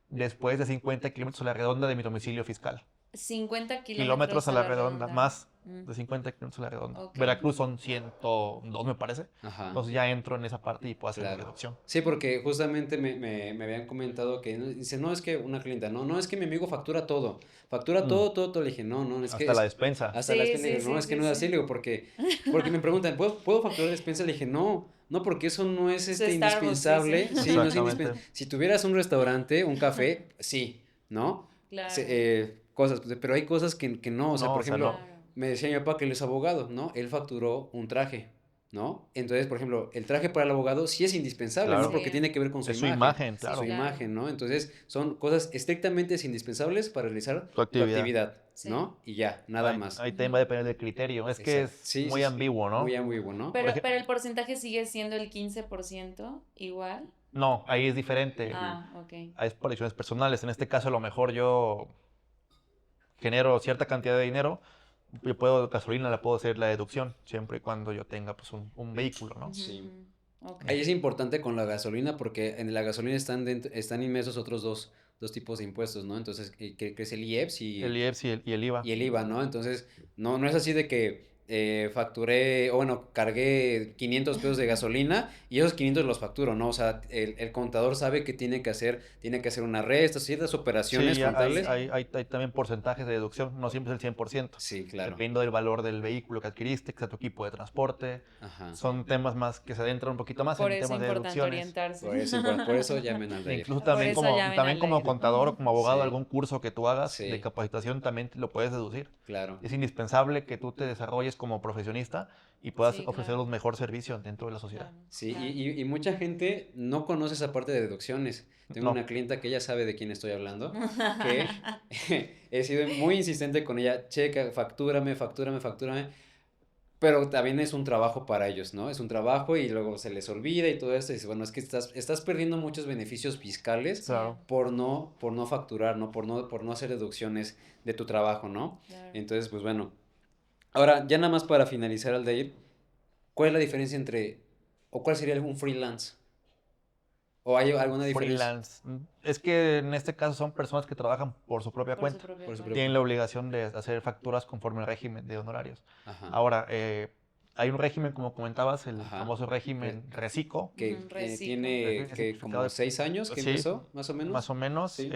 después de 50 kilómetros a la redonda de mi domicilio fiscal. 50 Kilómetros kilómetros a a la la redonda, redonda. más de 50 kilómetros a la redonda. Ok. Veracruz son 102, me parece. Ajá. Entonces ya entro en esa parte y puedo hacer mi Claro. deducción. Sí, porque justamente me habían comentado que, dice, no, es que una clienta, no, es que mi amigo factura Mm, todo. Le dije, no, es que Hasta la despensa. hasta las Sí, le sí, dije, no, sí, es que sí, no es así, sí. le digo, porque me preguntan, ¿puedo facturar despensa? Le dije, no, porque eso no es Su Starbucks, dice. indispensable, sí, no es Exactamente. indispensable. Si tuvieras un restaurante, un café, sí, ¿no? Claro, Cosas, pero hay cosas que no, o sea, No, por o sea, ejemplo, no. claro. me decía mi papá que él es abogado, ¿no? Él facturó un traje, ¿no? Entonces, por ejemplo, el traje para el abogado sí es indispensable, ¿no? Claro. Porque Sí, tiene que ver con su Es su imagen, imagen, sí, su claro. claro. imagen, ¿no? Entonces, son cosas estrictamente indispensables para realizar Tu tu actividad. actividad, Sí. ¿no? Y ya, nada más. Ahí también Ujú. va a depender del criterio. Es que Exacto. es Sí, muy ambiguo, ¿no? muy ambiguo, ¿no? Por Pero ejemplo, el porcentaje sigue siendo el 15% igual. no, ahí es diferente. Ujú. Ah, ok. Hay por decisiones personales. En este caso, a lo mejor yo genero cierta cantidad de dinero. Gasolina la puedo hacer la deducción, siempre y cuando yo tenga pues un vehículo, ¿no? Ujú, Sí. ujú. Ok. Ahí es importante con la gasolina porque en la gasolina están inmersos otros dos tipos de impuestos, ¿no? Entonces, que es el IEPS El IEPS y el IVA. y el IVA, ¿no? Entonces, no es así de que facturé, o bueno, cargué 500 pesos de gasolina y esos 500 los facturo, ¿no? O sea, el contador sabe que tiene que hacer una resta, ciertas operaciones Sí, hay, contables. hay, hay, hay también porcentajes de deducción, no siempre es el 100%. Sí, claro. Dependiendo del valor del vehículo que adquiriste, que sea tu equipo de transporte. Ajá. Son temas más que se adentran un poquito más Por en eso es temas de importante deducciones. orientarse. Por eso llamen al E DAIR. incluso Por eso llamen también al como Leir. contador o como abogado, Sí, algún curso que tú hagas de sí, capacitación también lo puedes deducir. claro. Es indispensable que tú te desarrolles como profesionista y puedas Sí, ofrecer claro, un mejor servicio dentro de la sociedad. claro, Sí, claro. y mucha gente no conoce esa parte de deducciones. Tengo No, una clienta que ella sabe de quién estoy hablando, que he sido muy insistente con ella, checa, factúrame, pero también es un trabajo para ellos, ¿no? Es un trabajo y luego se les olvida y todo esto, y dice, bueno, es que estás perdiendo muchos beneficios fiscales Sí, claro. por no facturar, ¿no? Por no hacer deducciones de tu trabajo, ¿no? claro. Entonces, pues bueno. Ahora, ya nada más para finalizar, Aldair, ¿cuál es la diferencia o cuál sería un freelance? ¿O hay alguna diferencia? Freelance. Es que en este caso son personas que trabajan por su propia Por su cuenta. propia Por su cuenta. Tienen la obligación de hacer facturas conforme al régimen de honorarios. Ajá, Ahora, hay un régimen, como comentabas, el ajá. famoso régimen RECICO, Que Ujú, reciclo. tiene que certificado como 6 años que sí, empezó, más o menos. más o menos. Sí.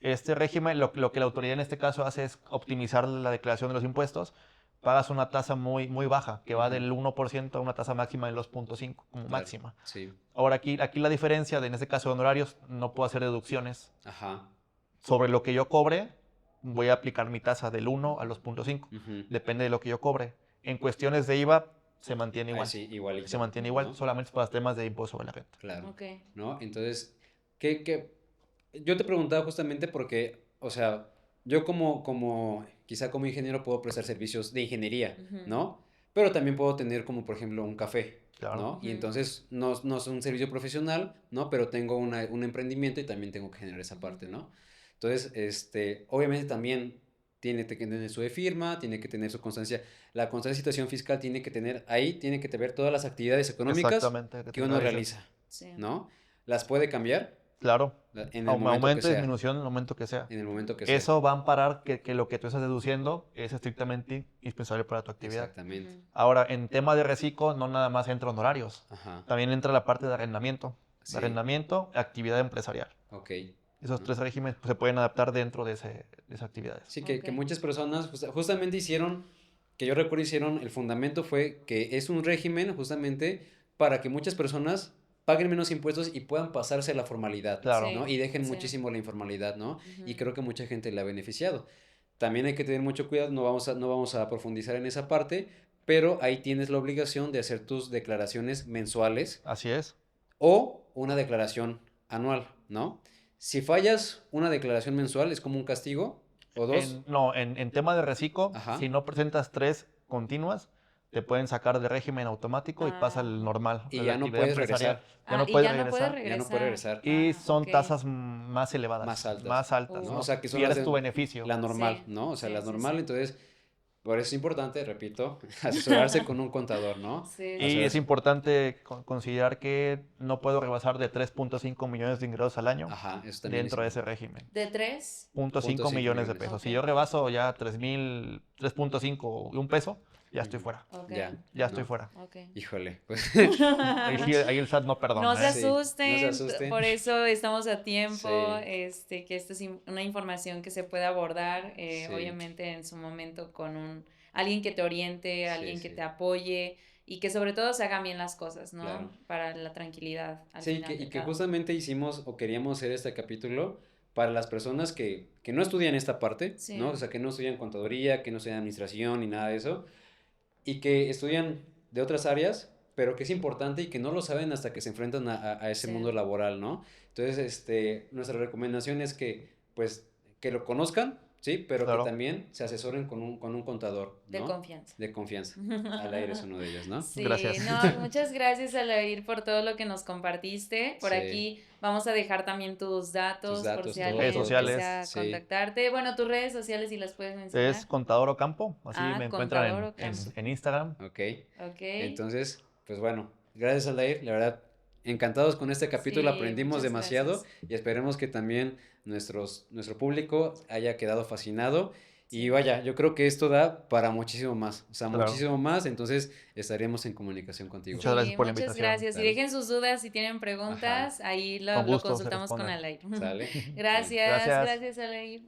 Este régimen, lo que la autoridad en este caso hace es optimizar la declaración de los impuestos. Pagas una tasa muy, muy baja, que va Ujú. del 1% a una tasa máxima del 2.5 como Claro, máxima. sí. Ahora, aquí la diferencia, en este caso de honorarios, no puedo hacer deducciones. Ajá. Sobre lo que yo cobre, voy a aplicar mi tasa del 1 al 2.5. Ujú. Depende de lo que yo cobre. En cuestiones de IVA, se mantiene Ahí igual. sí, Se igualito, mantiene igual, ¿no? solamente es para temas de impuesto sobre la renta. Claro, Ok. ¿no? Entonces, yo te preguntaba justamente porque, o sea, yo quizá como ingeniero puedo prestar servicios de ingeniería, Ujú. ¿no? Pero también puedo tener como, por ejemplo, un café, Claro. ¿no? Y Ujú. entonces no es un servicio profesional, ¿no? Pero tengo un emprendimiento y también tengo que generar esa parte, Ujú. ¿no? Entonces, obviamente también tiene que tener su firma, tiene que tener su constancia. La constancia de situación fiscal tiene que tener todas las actividades económicas Exactamente. que uno realiza, Sí. ¿no? Las puede cambiar Claro. en el momento que Aumento, sea, disminución en el momento que sea. en el momento que sea. Eso va a amparar que lo que tú estás deduciendo es estrictamente indispensable para tu actividad. Exactamente. Ujú. Ahora, en tema de reciclo, no nada más entra honorarios. Ajá. También entra la parte de arrendamiento. Sí. Arrendamiento, actividad empresarial. Ok. Esos ¿No? tres regímenes pues, se pueden adaptar dentro de esas actividades. Sí, que Ok. muchas personas justamente que yo recuerdo el fundamento fue que es un régimen justamente para que muchas personas paguen menos impuestos y puedan pasarse a la formalidad, Claro. ¿no? Sí, Y dejen sí. muchísimo la informalidad, ¿no? Y Ujú. creo que mucha gente le ha beneficiado. También hay que tener mucho cuidado, no vamos a profundizar en esa parte, pero ahí tienes la obligación de hacer tus declaraciones mensuales Así es. o una declaración anual, ¿no? Si fallas una declaración mensual, es como un castigo, o dos. No, en tema de reciclo, Ajá. si no presentas 3 continuas, te pueden sacar de régimen automático y pasa al normal. Y de ya la no actividad puedes empresarial. regresar. Ya no y puedes ya no puede regresar. Ya no puede regresar. Y son ok. tasas más elevadas. Más altas. ¿no? O sea, que son las Pierdes de tu beneficio. la normal, Sí, ¿no? O sea, sí, la sí, normal, sí. entonces, por eso es importante, repito, asesorarse con un contador, ¿no? Sí, Y sí. es importante considerar que no puedo rebasar de 3.5 millones de ingresos al año Ajá, eso también dentro de es ese régimen. ¿De 3? 0.5 millones de pesos. Ok. Si yo rebaso ya 3.5 y un peso, ya estoy fuera. Ok. Ya, Ya estoy ¿no? fuera. Ok. Híjole, pues Ahí el SAT no No perdona, se ¿eh? Sí, no se asusten, asusten. por eso estamos a tiempo, Sí. que esta es una información que se puede abordar, Sí. obviamente en su momento con alguien que te oriente, alguien que Sí. te apoye y que sobre todo se hagan bien las cosas, ¿no? Claro. Para la tranquilidad al Sí, final y del que cabo. justamente hicimos o queríamos hacer este capítulo para las personas que no estudian esta parte, Sí. ¿no? O sea, que no estudian contaduría, que no estudian administración ni nada de eso, y que estudian de otras áreas, pero que es importante y que no lo saben hasta que se enfrentan a ese Sí. mundo laboral, ¿no? Entonces, nuestra recomendación es que, pues, que lo conozcan, ¿sí? Pero Claro. que también se asesoren con un contador, De ¿no? confianza. De confianza. Alair es uno de ellos, ¿no? Sí, Gracias. no, muchas gracias Alair por todo lo que nos compartiste. Por Sí. aquí vamos a dejar también tus datos, por datos, si todo, alguien Redes sociales. desea Sí. contactarte. Bueno, tus redes sociales si las puedes mencionar. Es Contador Ocampo, así Ah, me encuentran Contador Ocampo. en Instagram. Ok. Ok. Entonces, pues bueno, gracias Aldair, la verdad, encantados con este capítulo, Sí, aprendimos muchas demasiado gracias. y esperemos que también nuestro público haya quedado fascinado. Sí. Y vaya, yo creo que esto da para muchísimo más, o sea, Claro. muchísimo más, entonces estaremos en comunicación contigo. Muchas gracias por la muchas invitación. gracias. Sale. Y dejen sus dudas si tienen preguntas, ahí lo Con gusto se consultamos con responden. Alair. ¿Sale? Gracias, Gracias. gracias Alair.